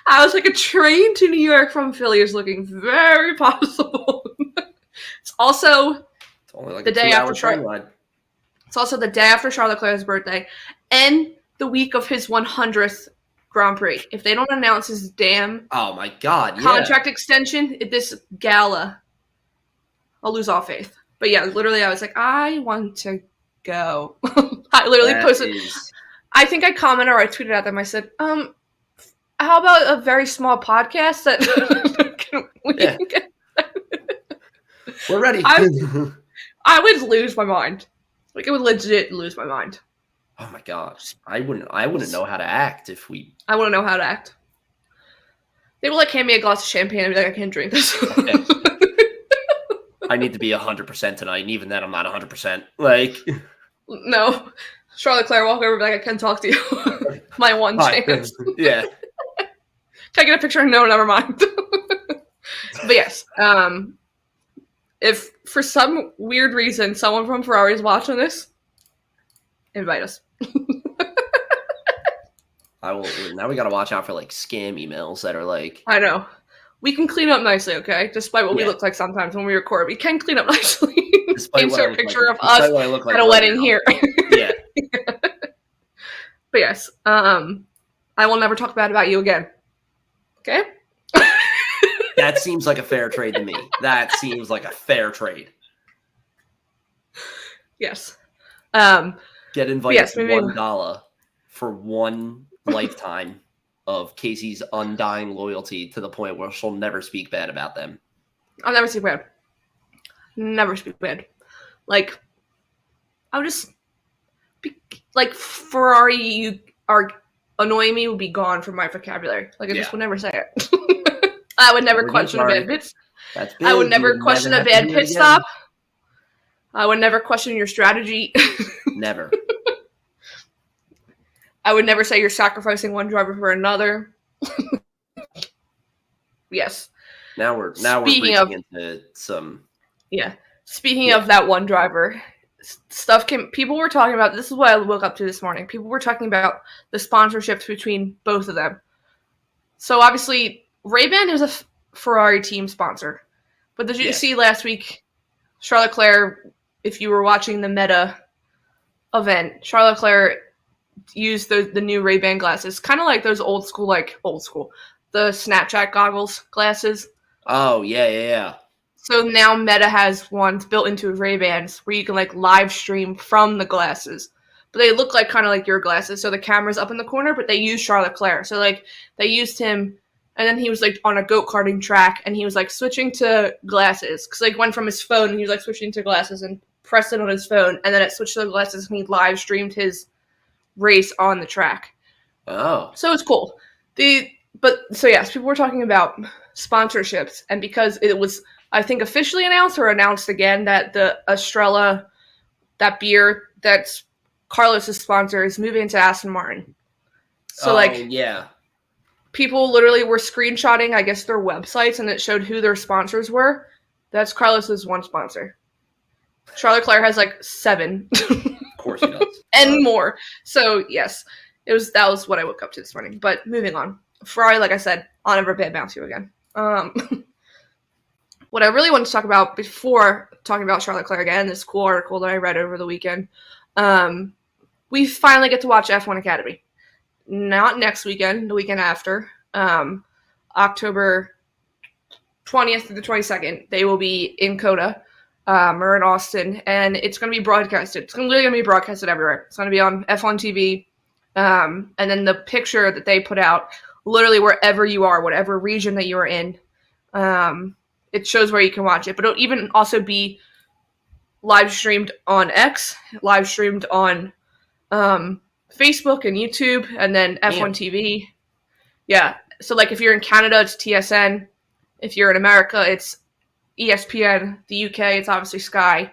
I was like, a train to New York from Philly is looking very possible. It's also only like the day after It's also the day after Charles Leclerc's birthday and the week of his 100th Grand Prix. If they don't announce his damn contract extension at this gala, I'll lose all faith. But yeah, literally, I was like, I want to go. I literally posted. I think I commented or I tweeted at them. I said, how about a very small podcast that we're ready. I would lose my mind. Like, it would legit lose my mind. Oh my gosh. I wouldn't know how to act if we... I wouldn't know how to act. They will, like, hand me a glass of champagne and be like, I can't drink this. Okay. I need to be 100% tonight, and even then I'm not 100%. Like... No. Charles Leclerc walk over and be like, I can't talk to you. My one chance. Yeah. Can I get a picture? No, never mind. But yes, if for some weird reason someone from Ferrari is watching this, invite us. I will. Now we got to watch out for like scam emails that are like. I know. We can clean up nicely, okay? Despite what we look like sometimes when we record, we can clean up nicely. Insert a picture of us at a wedding here. Yeah. But yes, I will never talk bad about you again. Okay? That seems like a fair trade to me. That seems like a fair trade. Yes. Get invited to $1 for one lifetime of Casey's undying loyalty to the point where she'll never speak bad about them. I'll never speak bad. Never speak bad. Like, I would just be, like, Ferrari, you are annoying me would be gone from my vocabulary. Like, I just would never say it. I would never question a bad pit. I would never question a bad pit stop. I would never question your strategy. Never. I would never say you're sacrificing one driver for another. Yes. Now we're breaching into some. Yeah. Speaking of that one driver, people were talking about, this is what I woke up to this morning. People were talking about the sponsorships between both of them. So obviously, Ray-Ban is a Ferrari team sponsor. But did you see last week, Charles Leclerc, if you were watching the Meta event, Charles Leclerc used the new Ray-Ban glasses, kind of like those old school, the Snapchat goggles glasses. Oh, yeah. So now Meta has ones built into Ray-Bans where you can live stream from the glasses. But they look kind of like your glasses. So the camera's up in the corner, but they use Charles Leclerc. So they used him, and then he was on a go-karting track, and he was switching to glasses. Because went from his phone, and he was switching to glasses and pressed it on his phone, and then it switched to the glasses, and he live streamed his race on the track. Oh. So it's cool. Yes, people were talking about sponsorships, and because it was, I think, officially announced or announced again that the Estrella, that beer that's Carlos's sponsor, is moving into Aston Martin. So people literally were screenshotting, I guess, their websites, and it showed who their sponsors were. That's Carlos's one sponsor. Charles Leclerc has 7. Of course he does. And more. So yes, that was what I woke up to this morning. But moving on. Ferrari, like I said, I'll never badmouth you again. What I really want to talk about before talking about Charles Leclerc again, this cool article that I read over the weekend. we finally get to watch F1 Academy. Not next weekend, the weekend after. October 20th to the 22nd, they will be in Coda, or in Austin, and it's going to be broadcasted. It's literally going to be broadcasted everywhere. It's going to be on F1 TV, and then the picture that they put out, literally wherever you are, whatever region that you are in, it shows where you can watch it. But it'll even also be live streamed on X, live streamed on Facebook and YouTube, and then F1 TV. Yeah, so like if you're in Canada, it's TSN. If you're in America, it's ESPN. The UK, it's obviously Sky.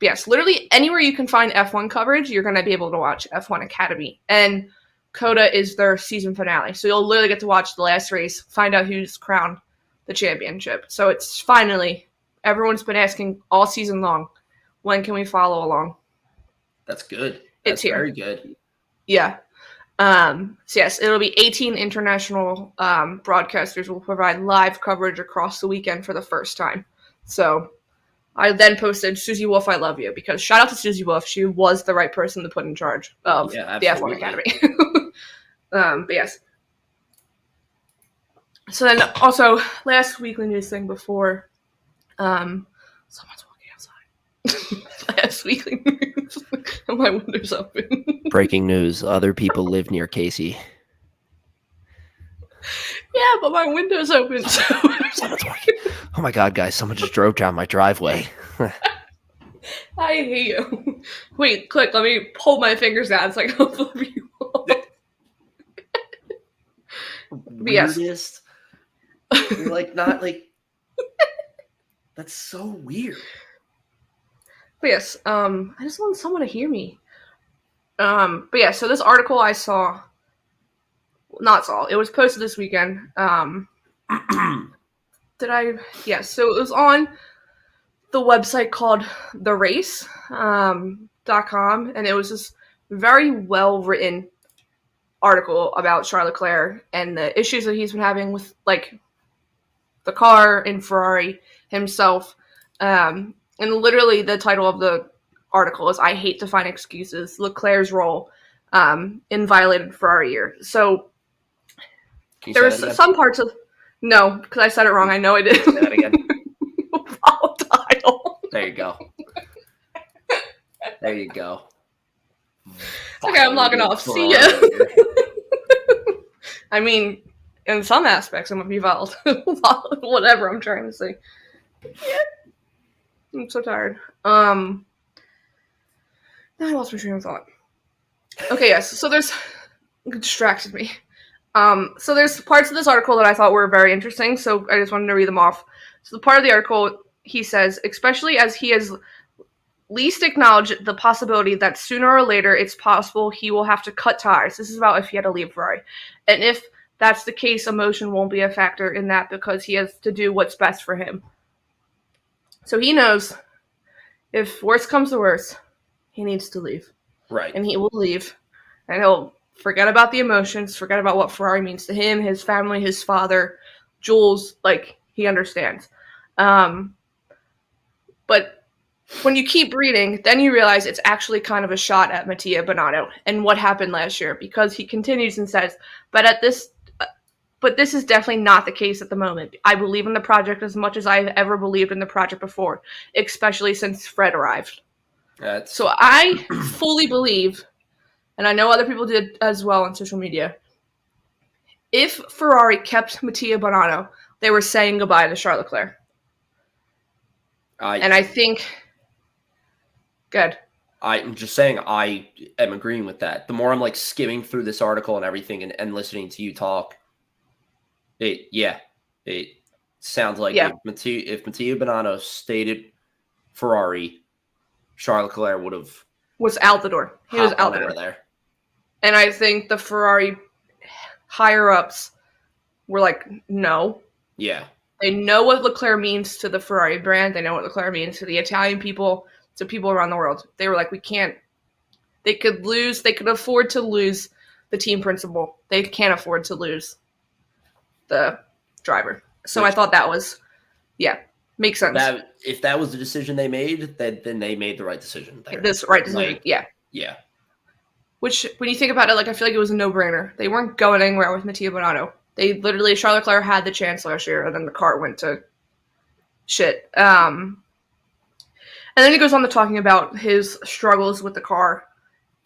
Yes, literally anywhere you can find F1 coverage, you're going to be able to watch F1 Academy. And Coda is their season finale. So you'll literally get to watch the last race, find out who's crowned the championship. So it's finally, everyone's been asking all season long, when can we follow along? That's good. That's here. Very good. Yeah. So yes, it'll be 18 international broadcasters will provide live coverage across the weekend for the first time. So I then posted, Susie Wolf, I love you, because shout out to Susie Wolf. She was the right person to put in charge of the F1 Academy. But yes. So then also, last weekly news thing before someone's walking outside. Last weekly news. And my window's open. Breaking news. Other people live near Casey. Yeah, but my window's open. So. Oh my God, guys. Someone just drove down my driveway. I hate you. Wait, quick. Let me pull my fingers out so I can flip you off. Weirdest. You're like, not like... That's so weird. But yes, I just want someone to hear me. But yeah, so this article I saw, it was posted this weekend. Yes, so it was on the website called therace.com, and it was this very well written article about Charles Leclerc and the issues that he's been having with like the car and Ferrari himself. And literally the title of the article is I Hate to Find Excuses, Leclerc's Role in Violated Ferrari Year. So there's some parts of... No, because I said it wrong. I know I did. Say that again. Volatile. There you go. There you go. Okay, I'm logging off. See ya. I mean, in some aspects, I'm going to be volatile. Whatever I'm trying to say. Yeah. I'm so tired. Now I lost my train of thought. Okay, yes. So it distracted me. So there's parts of this article that I thought were very interesting, so I just wanted to read them off. So the part of the article, he says, especially as he has least acknowledged the possibility that sooner or later it's possible he will have to cut ties. This is about if he had to leave Ferrari. And if that's the case, emotion won't be a factor in that because he has to do what's best for him. So he knows if worse comes to worse, he needs to leave. Right. And he will leave. And he'll forget about the emotions, forget about what Ferrari means to him, his family, his father, Jules, like, he understands. But when you keep reading, then you realize it's actually kind of a shot at Mattia Binotto and what happened last year, because he continues and says, but this is definitely not the case at the moment. I believe in the project as much as I've ever believed in the project before, especially since Fred arrived. So I fully believe, and I know other people did as well on social media, if Ferrari kept Mattia Binotto, they were saying goodbye to Charles Leclerc. And I think... Good. I'm just saying I am agreeing with that. The more I'm like skimming through this article and everything and listening to you talk, it sounds like if Mattia Binotto stayed at Ferrari, Charles Leclerc was out the door. He was out there. And I think the Ferrari higher-ups were like, no. Yeah. They know what Leclerc means to the Ferrari brand. They know what Leclerc means to the Italian people, to people around the world. They were like, we can't. They could afford to lose the team principal. They can't afford to lose the driver. So I thought that was, Makes sense. If that was the decision they made, then they made the right decision there. This right decision, Like, yeah. Yeah. Which, when you think about it, like, I feel like it was a no-brainer. They weren't going anywhere with Mattia Binotto. They literally, Charles Leclerc had the chance last year, and then the car went to shit. And then he goes on to talking about his struggles with the car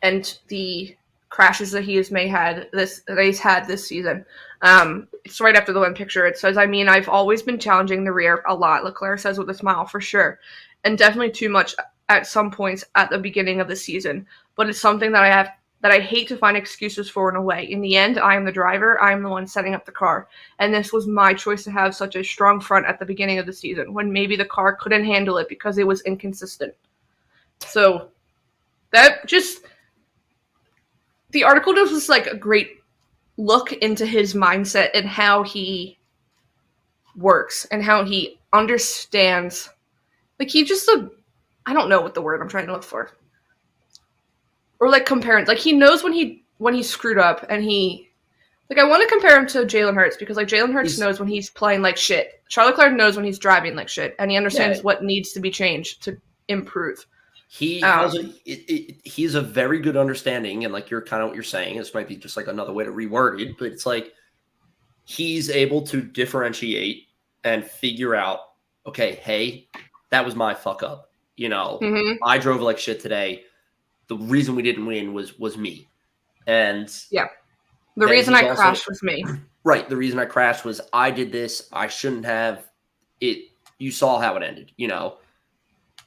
and the crashes that he's had this season. It's right after the win picture. It says, I've always been challenging the rear a lot, Leclerc says with a smile, for sure. And definitely too much at some points at the beginning of the season. But it's something that I hate to find excuses for in a way. In the end, I am the driver. I am the one setting up the car. And this was my choice to have such a strong front at the beginning of the season when maybe the car couldn't handle it because it was inconsistent. So that just... The article just was like a great look into his mindset and how he works and how he understands. Like, he just... I don't know what the word I'm trying to look for. Or like comparing, like he knows when he screwed up, and I want to compare him to Jalen Hurts because like Jalen Hurts knows when he's playing like shit. Charles Leclerc knows when he's driving like shit, and he understands what needs to be changed to improve. He's a very good understanding, and like you're kind of what you're saying. This might be just like another way to reword it, but it's like he's able to differentiate and figure out, okay, hey, that was my fuck up. I drove like shit today. The reason we didn't win was me. And the reason I crashed was me. Right. The reason I crashed was I did this. I shouldn't have it. You saw how it ended,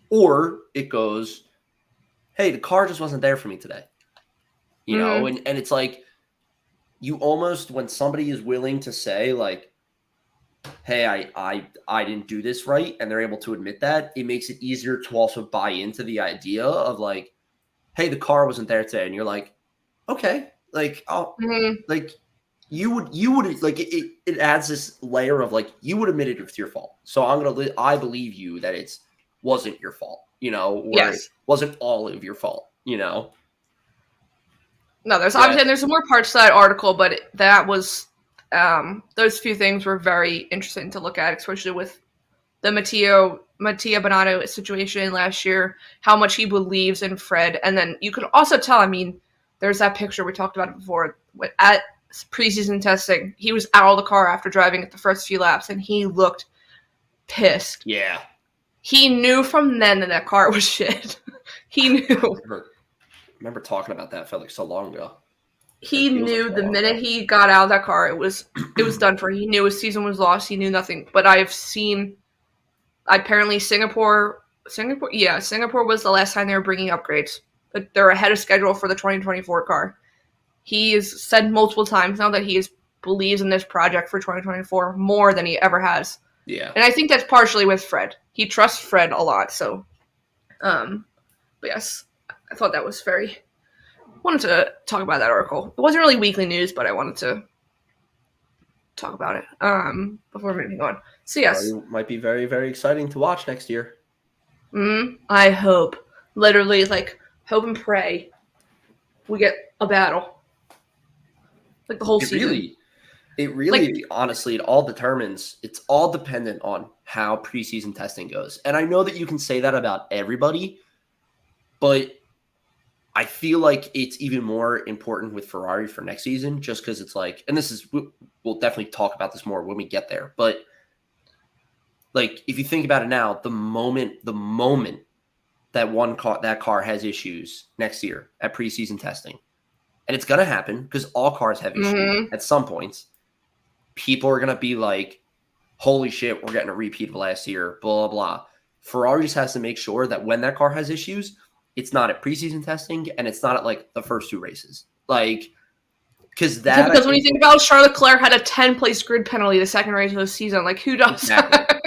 or it goes, hey, the car just wasn't there for me today, and it's like you almost, when somebody is willing to say like, hey, I didn't do this right. And they're able to admit that, it makes it easier to also buy into the idea of like, hey, the car wasn't there today. And you're like, okay, like, like you would like it adds this layer of like, you would admit it if it's your fault. So I believe you that it wasn't your fault, or it wasn't all of your fault, No, there's obviously, there's some more parts to that article, but that was, those few things were very interesting to look at, especially with the Mattia Binotto situation last year, how much he believes in Fred. And then you could also tell, there's that picture, we talked about it before, at preseason testing, he was out of the car after driving it the first few laps, and he looked pissed. Yeah. He knew from then that car was shit. He knew. I remember talking about that, felt like so long ago. He knew the minute he got out of that car, it was done for. He knew his season was lost. He knew nothing. But apparently Singapore was the last time they were bringing upgrades. But they're ahead of schedule for the 2024 car. He has said multiple times now that he believes in this project for 2024 more than he ever has. Yeah. And I think that's partially with Fred. He trusts Fred a lot. So, but yes, I thought that was wanted to talk about that article. It wasn't really weekly news, but I wanted to talk about it before moving on. So yes, it might be very, very exciting to watch next year. I hope, literally, like hope and pray, we get a battle, like the whole season. It really, honestly, it all determines. It's all dependent on how preseason testing goes, and I know that you can say that about everybody, but I feel like it's even more important with Ferrari for next season, just because it's like, and we'll definitely talk about this more when we get there. But like, if you think about it now, the moment that that car has issues next year at preseason testing, and it's gonna happen because all cars have issues at some points. People are gonna be like, "Holy shit, we're getting a repeat of last year." Blah blah blah. Ferrari just has to make sure that when that car has issues, it's not at preseason testing, and it's not at like the first two races. Like, because when you think about it, Charles Leclerc had a 10-place grid penalty the second race of the season. Like, who does that?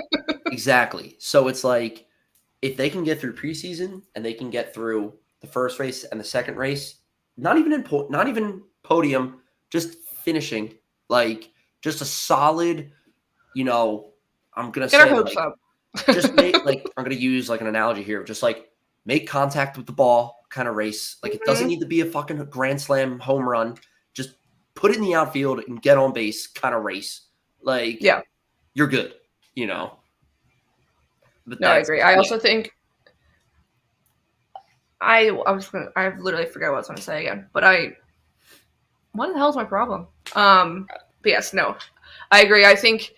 Exactly. So it's like, if they can get through preseason and they can get through the first race and the second race, not even podium, just finishing, like just a solid, I'm gonna say, hopes up. Just make, like, I'm gonna use like an analogy here, just like make contact with the ball kind of race. Like, it doesn't need to be a fucking grand slam home run. Just put it in the outfield and get on base kind of race. Like, yeah, you're good, But No, I agree. I also think I literally forgot what I was going to say again. But what the hell is my problem? But yes, no, I agree. I think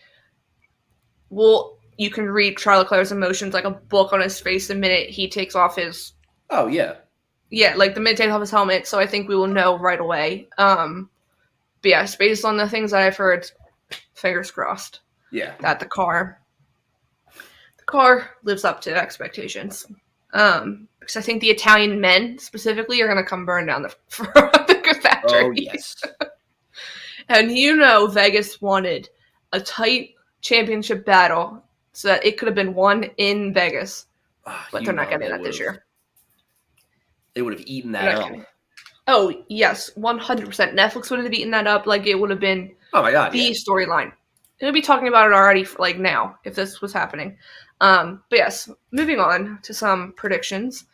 you can read Charles Leclerc's emotions like a book on his face the minute he takes off his. Oh yeah. Yeah, like the minute he takes off his helmet. So I think we will know right away. But yes, based on the things that I've heard, fingers crossed. Yeah. That the car lives up to expectations. Because I think the Italian men specifically are going to come burn down the factory. Oh yes. And Vegas wanted a tight championship battle so that it could have been won in Vegas, but they're not getting that this year. They would have eaten that up. Oh yes, 100%. Netflix would have eaten that up like it would have been. Oh my god, the storyline. They'd be talking about it already, like now, if this was happening. But yes, moving on to some predictions.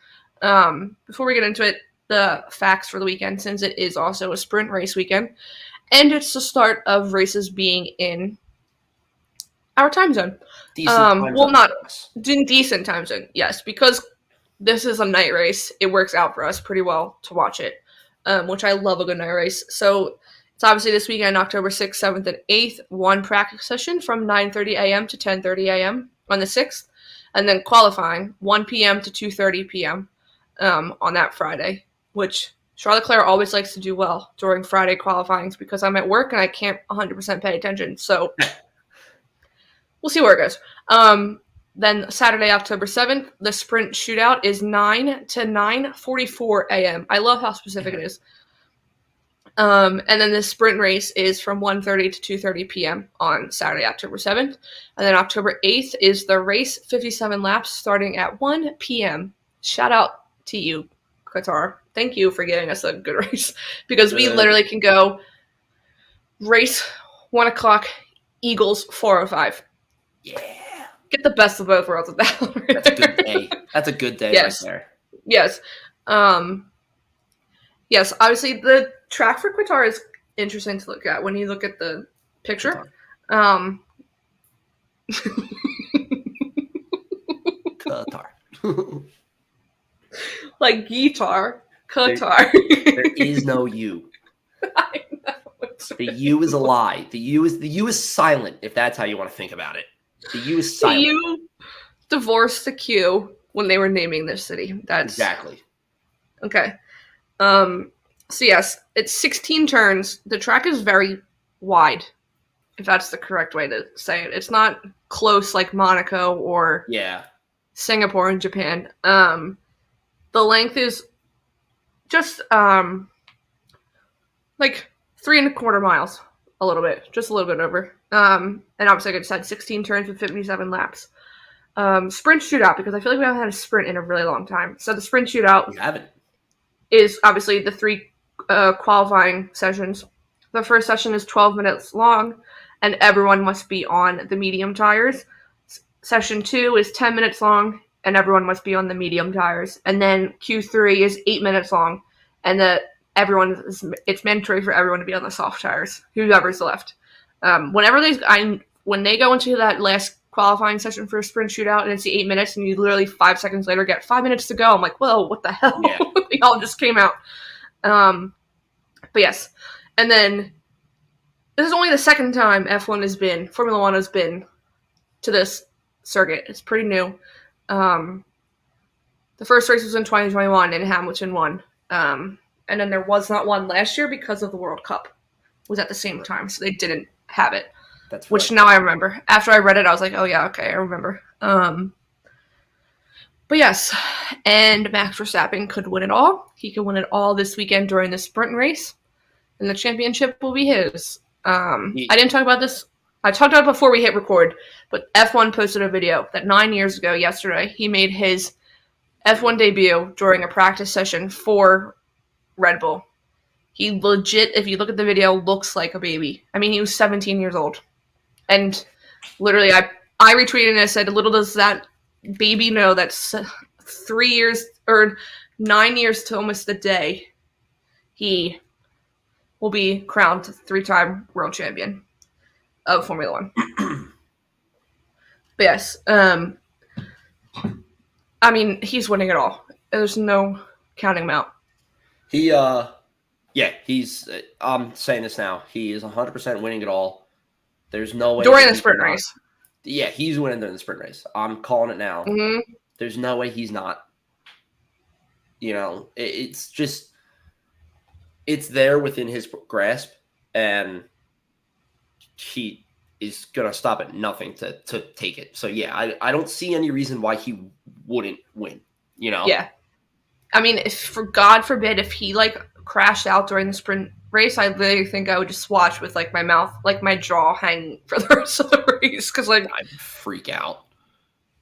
Before we get into it, the facts for the weekend, since it is also a sprint race weekend, and it's the start of races being in our time zone. Decent time zone. Not decent time zone, yes, because this is a night race. It works out for us pretty well to watch it, which I love a good night race. So it's obviously this weekend, October 6th, 7th, and 8th, one practice session from 9:30 a.m. to 10:30 a.m. on the 6th, and then qualifying 1 p.m. to 2:30 p.m. On that Friday, which Charles Leclerc always likes to do well during Friday qualifyings because I'm at work and I can't 100% pay attention. So we'll see where it goes. Then Saturday, October 7th, the sprint shootout is 9 to 9:44 a.m. I love how specific it is. And then the sprint race is from 1:30 to 2:30 p.m. on Saturday, October 7th. And then October 8th is the race, 57 laps, starting at 1 p.m. Shout out to you, Qatar. Thank you for giving us a good race. Because we literally can go race 1 o'clock, Eagles 4:05. Yeah. Get the best of both worlds with that. That's a good day. That's a good day right there. Yes. Yes, obviously the track for Qatar is interesting to look at when you look at the picture. Qatar. Like guitar. Qatar. There is no U. I know. The U is a lie. The U is silent, if that's how you want to think about it. The U is silent. The U divorced the Q when they were naming this city. That's exactly. Okay. So yes, it's 16 turns. The track is very wide, if that's the correct way to say it. It's not close like Monaco or Singapore and Japan. The length is just like 3.25 miles, a little bit, just a little bit over. And obviously, like I said, 16 turns with 57 laps. Sprint shootout, because I feel like we haven't had a sprint in a really long time. So the sprint shootout is obviously the 3 qualifying sessions. The first session is 12 minutes long, and everyone must be on the medium tires. Session 2 is 10 minutes long, and everyone must be on the medium tires. And then Q3 is 8 minutes long, and it's mandatory for everyone to be on the soft tires, whoever's left. When they go into that last qualifying session for a sprint shootout and it's the 8 minutes and you literally 5 seconds later get 5 minutes to go, I'm like, whoa, what the hell? Yeah. They all just came out. But yes. And then this is only the second time Formula One has been to this circuit. It's pretty new. The first race was in 2021 and Hamilton won. And then there was not one last year because of the World Cup. It was at the same time, so they didn't have it. Which now I remember. After I read it, I was like, oh yeah, okay, I remember. But yes, and Max Verstappen could win it all. He could win it all this weekend during the sprint race, and the championship will be his. I didn't talk about this. I talked about it before we hit record, but F1 posted a video that 9 years ago yesterday, he made his F1 debut during a practice session for Red Bull. He legit, if you look at the video, looks like a baby. I mean, he was 17 years old. And literally, I retweeted and I said, little does that baby know that's 3 years or 9 years to almost the day he will be crowned 3-time world champion of Formula One. But yes, I mean, he's winning it all. There's no counting him out. He's. I'm saying this now. He is 100% winning it all. There's no way During the sprint race. Yeah, he's winning during the sprint race. I'm calling it now. Mm-hmm. There's no way he's not. It's just, it's there within his grasp, and he is going to stop at nothing to take it. So, yeah, I don't see any reason why he wouldn't win, Yeah. I mean, God forbid, if he, crashed out during the sprint race, I literally think I would just watch with, my mouth, my jaw hanging for the rest of the race, because, I'd freak out.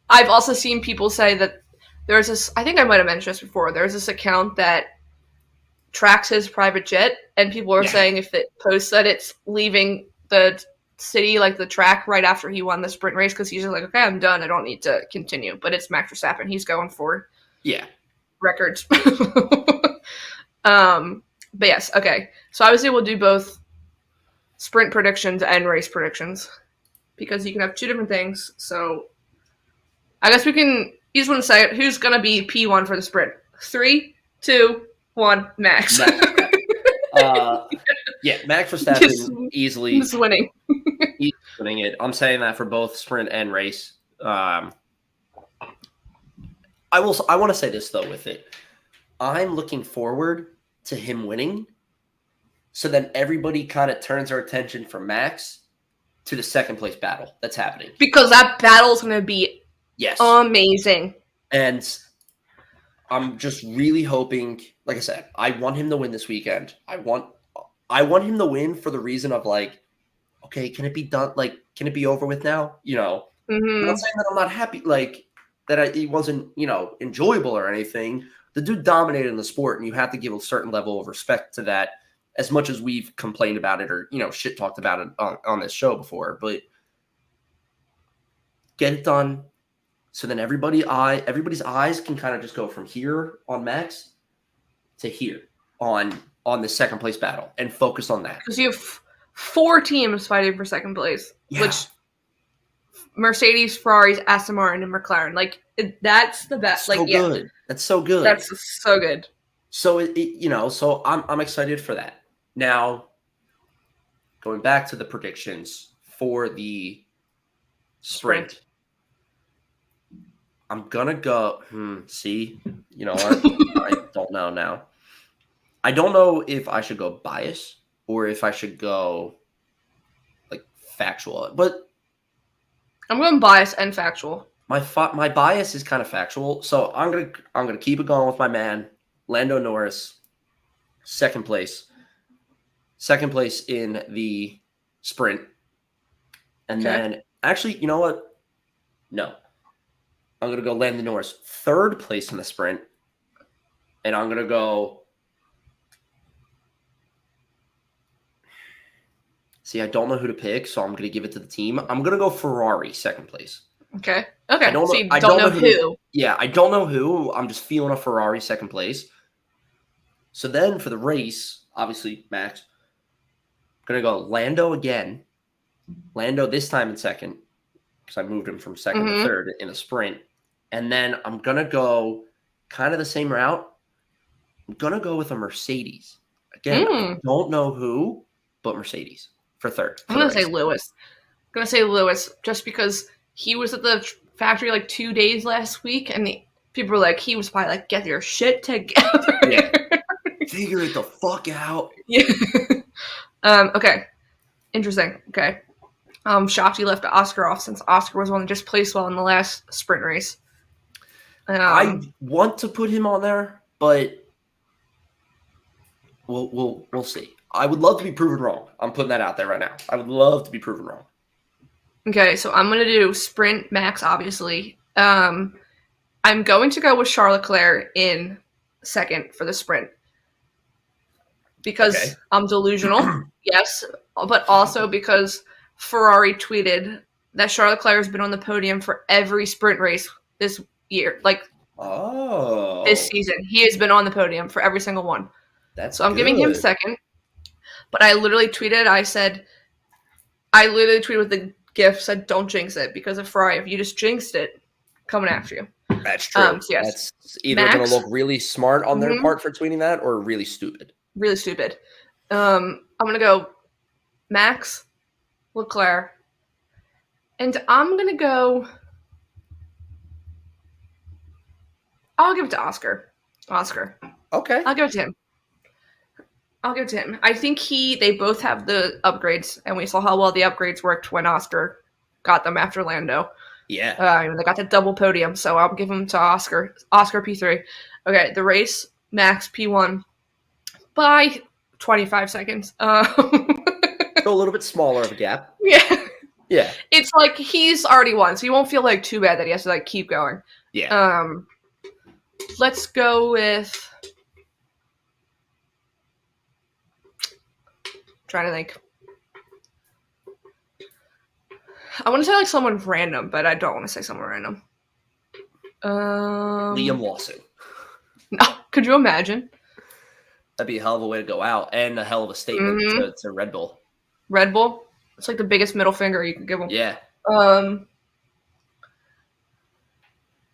I've also seen people say that there's this, I think I might have mentioned this before, there's this account that tracks his private jet, and people are saying if it posts that it's leaving the city, the track, right after he won the sprint race, because he's just like, okay, I'm done, I don't need to continue. But it's Max Verstappen. He's going for records. But yes, okay. So obviously we'll do both sprint predictions and race predictions, because you can have two different things. So I guess you just want to say it. Who's going to be P1 for the sprint? 3, 2, 1, Max. Max Verstappen easily is winning. He's winning it. I'm saying that for both sprint and race. I want to say this, though, with it. I'm looking forward to him winning, so then everybody kind of turns their attention from Max to the second place battle that's happening. Because that battle's going to be amazing. And I'm just really hoping, like I said, I want him to win this weekend. I want him to win for the reason of okay, can it be done? Can it be over with now? I'm not saying that I'm not happy, that it wasn't, enjoyable or anything. The dude dominated in the sport, and you have to give a certain level of respect to that, as much as we've complained about it or, shit talked about it on this show before. But get it done, so then everybody's eyes can kind of just go from here on Max to here on the second place battle, and focus on that. Because you have 4 teams fighting for second place, which Mercedes, Ferraris, Aston Martin, and McLaren. That's the best. So good. That's so good. That's so good. So so I'm excited for that. Now, going back to the predictions for the sprint. I'm gonna go. See, you know what? I don't know now. I don't know if I should go bias or if I should go factual, but I'm going bias and factual. My bias is kind of factual, so I'm gonna keep it going with my man Lando Norris, second place in the sprint, and then actually, you know what? No, I'm gonna go Lando Norris third place in the sprint, and I'm gonna go. See, I don't know who to pick, so I'm going to give it to the team. I'm going to go Ferrari second place. Okay. I don't so you don't know who. Yeah, I don't know who. I'm just feeling a Ferrari second place. So then for the race, obviously, Max, I'm going to go Lando again. Lando this time in second, because I moved him from second to third in the sprint. And then I'm going to go kind of the same route. I'm going to go with a Mercedes. Again, I don't know who, but Mercedes. For third. I'm going to say Lewis. I'm going to say Lewis just because he was at the factory 2 days last week, and people were like, he was probably get your shit together. Yeah. Figure it the fuck out. Yeah. Okay. Interesting. Okay. Shocked he left Oscar off, since Oscar was one that just placed well in the last sprint race. I want to put him on there, but we'll see. I would love to be proven wrong. I'm putting that out there right now. I would love to be proven wrong. Okay, so I'm going to do sprint Max, obviously. I'm going to go with Charles Leclerc in second for the sprint. Because I'm delusional, yes, but also because Ferrari tweeted that Charles Leclerc has been on the podium for every sprint race this year. This season. He has been on the podium for every single one. So I'm giving him second. But I literally tweeted, with the GIF, said, don't jinx it, because of Ferrari. If you just jinxed it, coming after you. That's true. So yes, That's either going to look really smart on their Mhm. part for tweeting that or really stupid. Really stupid. I'm going to go Max, Leclerc, and I'm going to go... I'll give it to Oscar. Okay. I'll give it to him. I think they both have the upgrades, and we saw how well the upgrades worked when Oscar got them after Lando. Yeah. They got the double podium, so I'll give them to Oscar. Oscar P3. Okay, the race, Max P1 by 25 seconds. So a little bit smaller of a gap. Yeah. Yeah. It's like he's already won, so you won't feel like too bad that he has to like keep going. Yeah. Let's go with... trying to think. I want to say like someone random, but I don't want to say someone random. Liam Lawson. No, could you imagine? That'd be a hell of a way to go out and a hell of a statement to Red Bull. Red Bull? It's like the biggest middle finger you can give him. Yeah.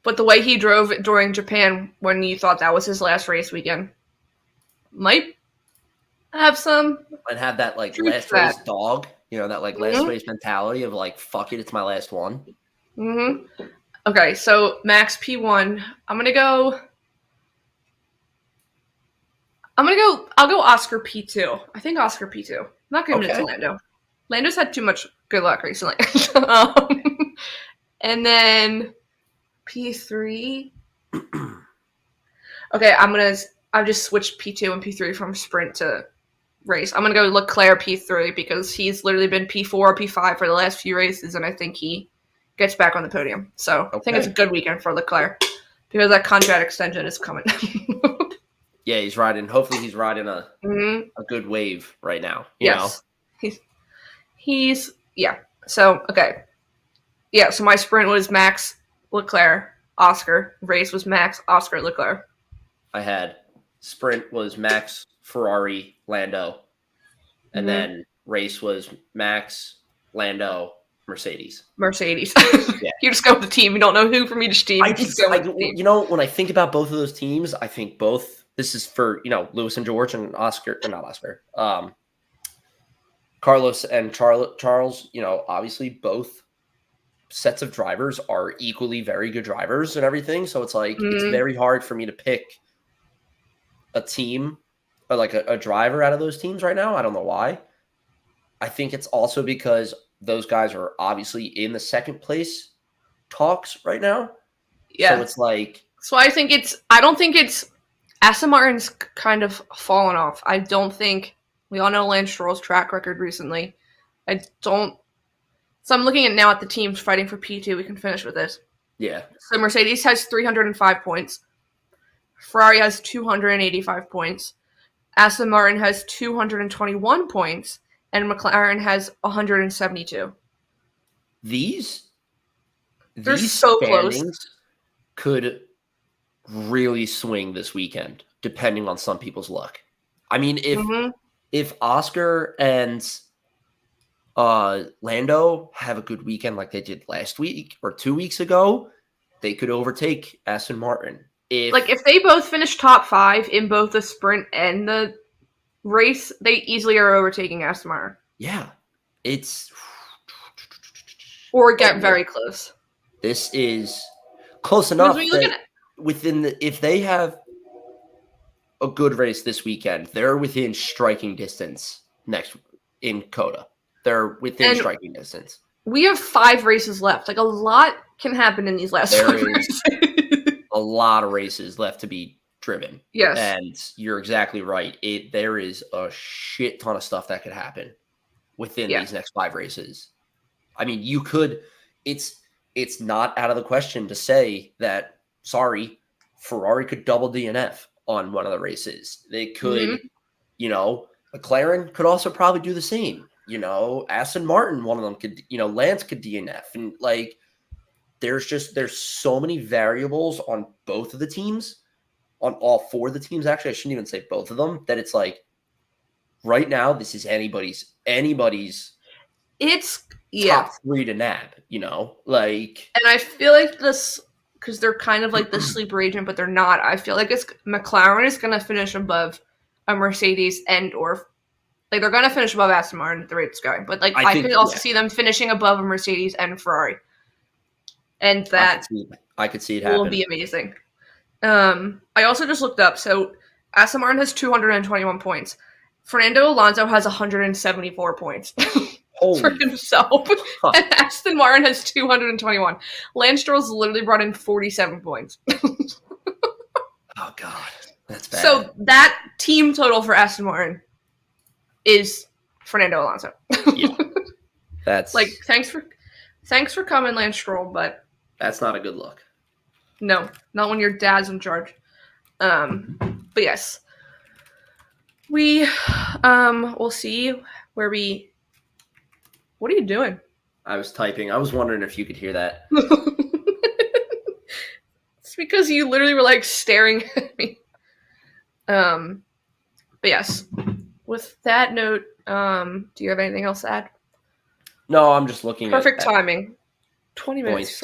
But the way he drove during Japan when you thought that was his last race weekend might have some... And have that like Truth last to that. race dog, that like last race mentality of like, fuck it, it's my last one. Mm-hmm. Okay, so Max P1. I'll go Oscar P2. I think Oscar P2. I'm not giving it to Lando. Lando's had too much good luck recently. And then P3. Okay, I've just switched P2 and P3 from sprint to race. I'm gonna go Leclerc P3 because he's literally been P4 or P5 for the last few races, and I think he gets back on the podium. So I think it's a good weekend for Leclerc because that contract extension is coming. Yeah, hopefully he's riding a good wave right now. You know? He's So okay. Yeah, so my sprint was Max, Leclerc, Oscar. Race was Max, Oscar, Leclerc. I had sprint was Max, Ferrari, Lando. And then race was Max, Lando, Mercedes. Yeah. You just go with the team. You don't know who from each team. When I think about both of those teams, I think this is for, Lewis and George and Carlos and Charles, obviously both sets of drivers are equally very good drivers and everything. So it's like, it's very hard for me to pick a team or like a driver out of those teams right now. I don't know why. I think it's also because those guys are obviously in the second place talks right now. Yeah. So it's like, I don't think it's Aston Martin's kind of fallen off. I don't think we all know Lance Stroll's track record recently. So I'm looking now at the teams fighting for P2. We can finish with this. Yeah. So Mercedes has 305 points. Ferrari has 285 points. Aston Martin has 221 points. And McLaren has 172. These so close. Could really swing this weekend, depending on some people's luck. I mean, if Oscar and Lando have a good weekend like they did last week or 2 weeks ago, they could overtake Aston Martin. If they both finish top 5 in both the sprint and the race, they easily are overtaking Aston Martin. Yeah. Or get very close. This is close enough that if they have a good race this weekend, they're within striking distance next in Coda. They're within striking distance. We have 5 races left. Like, a lot can happen in these last 5 races. A lot of races left to be driven. Yes. And you're exactly right. There is a shit ton of stuff that could happen within these next 5 races. I mean, it's not out of the question to say that, Ferrari could double DNF on one of the races. They could, McLaren could also probably do the same. Aston Martin, one of them could, Lance could DNF. And like, there's so many variables on both of the teams, on all 4 of the teams. Actually, I shouldn't even say both of them, that it's like, right now, this is anybody's it's top 3 to nab, like. And I feel like this because they're kind of like the sleeper agent, but they're not. I feel like McLaren is going to finish above a Mercedes like they're going to finish above Aston Martin at the rate it's going. But like I could also see them finishing above a Mercedes and Ferrari. And that I could see it will happen. be amazing. I also just looked up. So Aston Martin has 221 points. Fernando Alonso has 174 points for himself. Huh. And Aston Martin has 221. Lance Stroll's literally brought in 47 points. Oh, God. That's bad. So that team total for Aston Martin is Fernando Alonso. Yeah. That's like, thanks for coming, Lance Stroll, but that's not a good look. No, not when your dad's in charge. But yes. We'll see where we... What are you doing? I was typing. I was wondering if you could hear that. It's because you literally were like staring at me. But yes. With that note, do you have anything else to add? No, I'm just looking Perfect at timing. 20 minutes.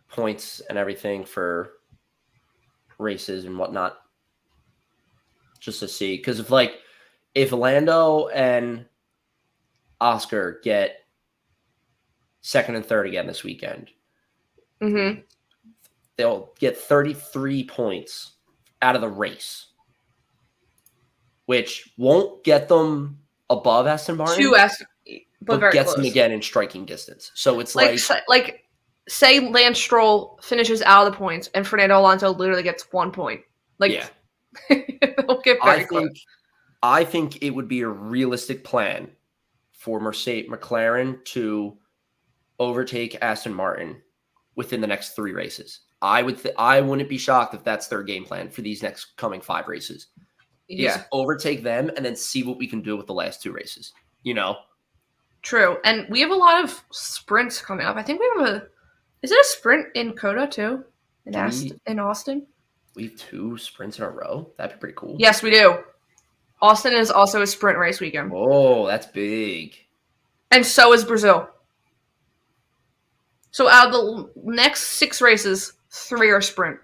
Points and everything for races and whatnot. Just to see. Because if Lando and Oscar get second and third again this weekend, they'll get 33 points out of the race, which won't get them above Aston Martin, but gets them again in striking distance. So it's like say Lance Stroll finishes out of the points and Fernando Alonso literally gets 1 point. Yeah. They'll get very close. I think it would be a realistic plan for McLaren to overtake Aston Martin within the next 3 races. I wouldn't be shocked if that's their game plan for these next coming 5 races. Yeah. Is overtake them and then see what we can do with the last 2 races. True. And we have a lot of sprints coming up. I think we have is it a sprint in Coda too? In Austin? We have 2 sprints in a row? That'd be pretty cool. Yes, we do. Austin is also a sprint race weekend. Oh, that's big. And so is Brazil. So out of the next 6 races, 3 are sprint.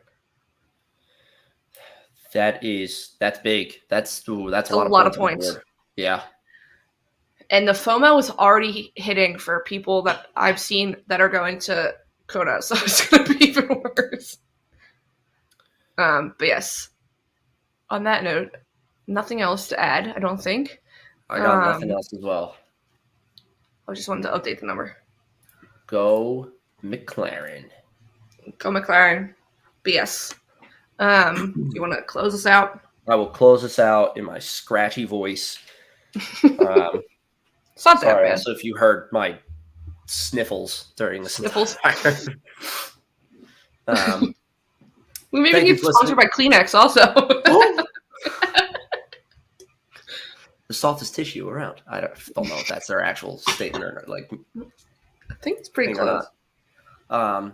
That's big. That's a lot of points. Yeah. And the FOMO is already hitting for people that I've seen that are going to Coda, so it's going to be even worse. But yes, on that note, nothing else to add, I don't think. I got nothing else as well. I just wanted to update the number. Go McLaren. Go McLaren. But yes. Do you want to close us out? I will close us out in my scratchy voice. It's not that bad. Also, if you heard my sniffles during the sniffles. We maybe get sponsored by Kleenex also. The softest tissue around. I don't know if that's their actual statement or not. I think it's pretty close. All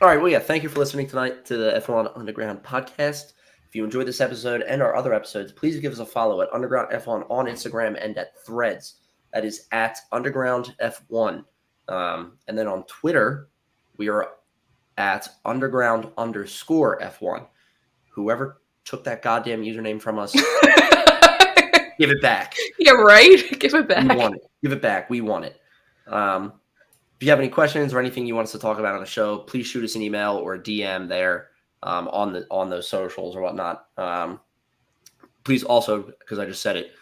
right. Well, yeah. Thank you for listening tonight to the F1 Underground podcast. If you enjoyed this episode and our other episodes, please give us a follow at Underground F1 on Instagram and at Threads. That is at Underground F1. And then on Twitter, we are at Underground_F1. Whoever took that goddamn username from us, give it back. Yeah, right? Give it back. We want it. Give it back. We want it. If you have any questions or anything you want us to talk about on the show, please shoot us an email or a DM there on those socials or whatnot. Please also, because I just said it,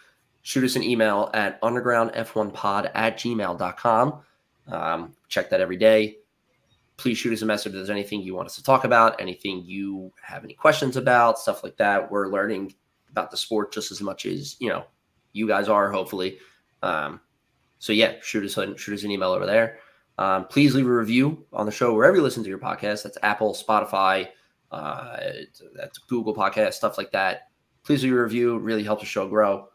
shoot us an email at undergroundf1pod@gmail.com. Check that every day. Please shoot us a message if there's anything you want us to talk about, anything you have any questions about, stuff like that. We're learning about the sport just as much as, you guys are, hopefully. So yeah, shoot us an email over there. Please leave a review on the show wherever you listen to your podcast. That's Apple, Spotify, that's Google Podcast, stuff like that. Please leave a review. It really helps the show grow.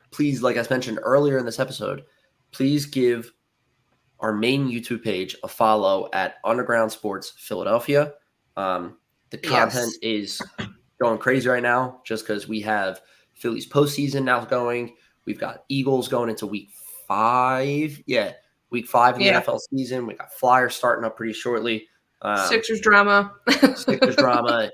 Please, like I mentioned earlier in this episode, please give our main YouTube page a follow at Underground Sports Philadelphia. The content is going crazy right now just because we have Phillies postseason now going. We've got Eagles going into week 5. Yeah, Week 5 in the Yeah. NFL season. We got Flyers starting up pretty shortly. Sixers drama. Sixers drama.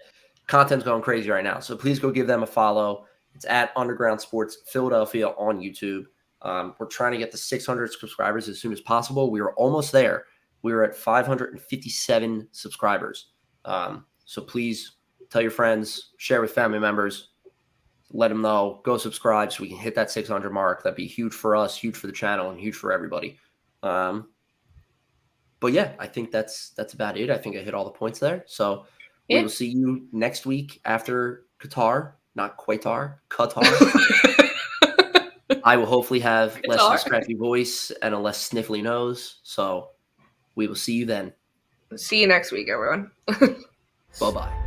Content's going crazy right now. So please go give them a follow. It's at Underground Sports Philadelphia on YouTube. We're trying to get to 600 subscribers as soon as possible. We are almost there. We are at 557 subscribers. So please tell your friends, share with family members, let them know, go subscribe so we can hit that 600 mark. That'd be huge for us, huge for the channel, and huge for everybody. But yeah, I think that's about it. I think I hit all the points there. So we will see you next week after Qatar, not Qatar. I will hopefully have less of a scratchy voice and a less sniffly nose. So we will see you then. See you next week, everyone. Bye-bye.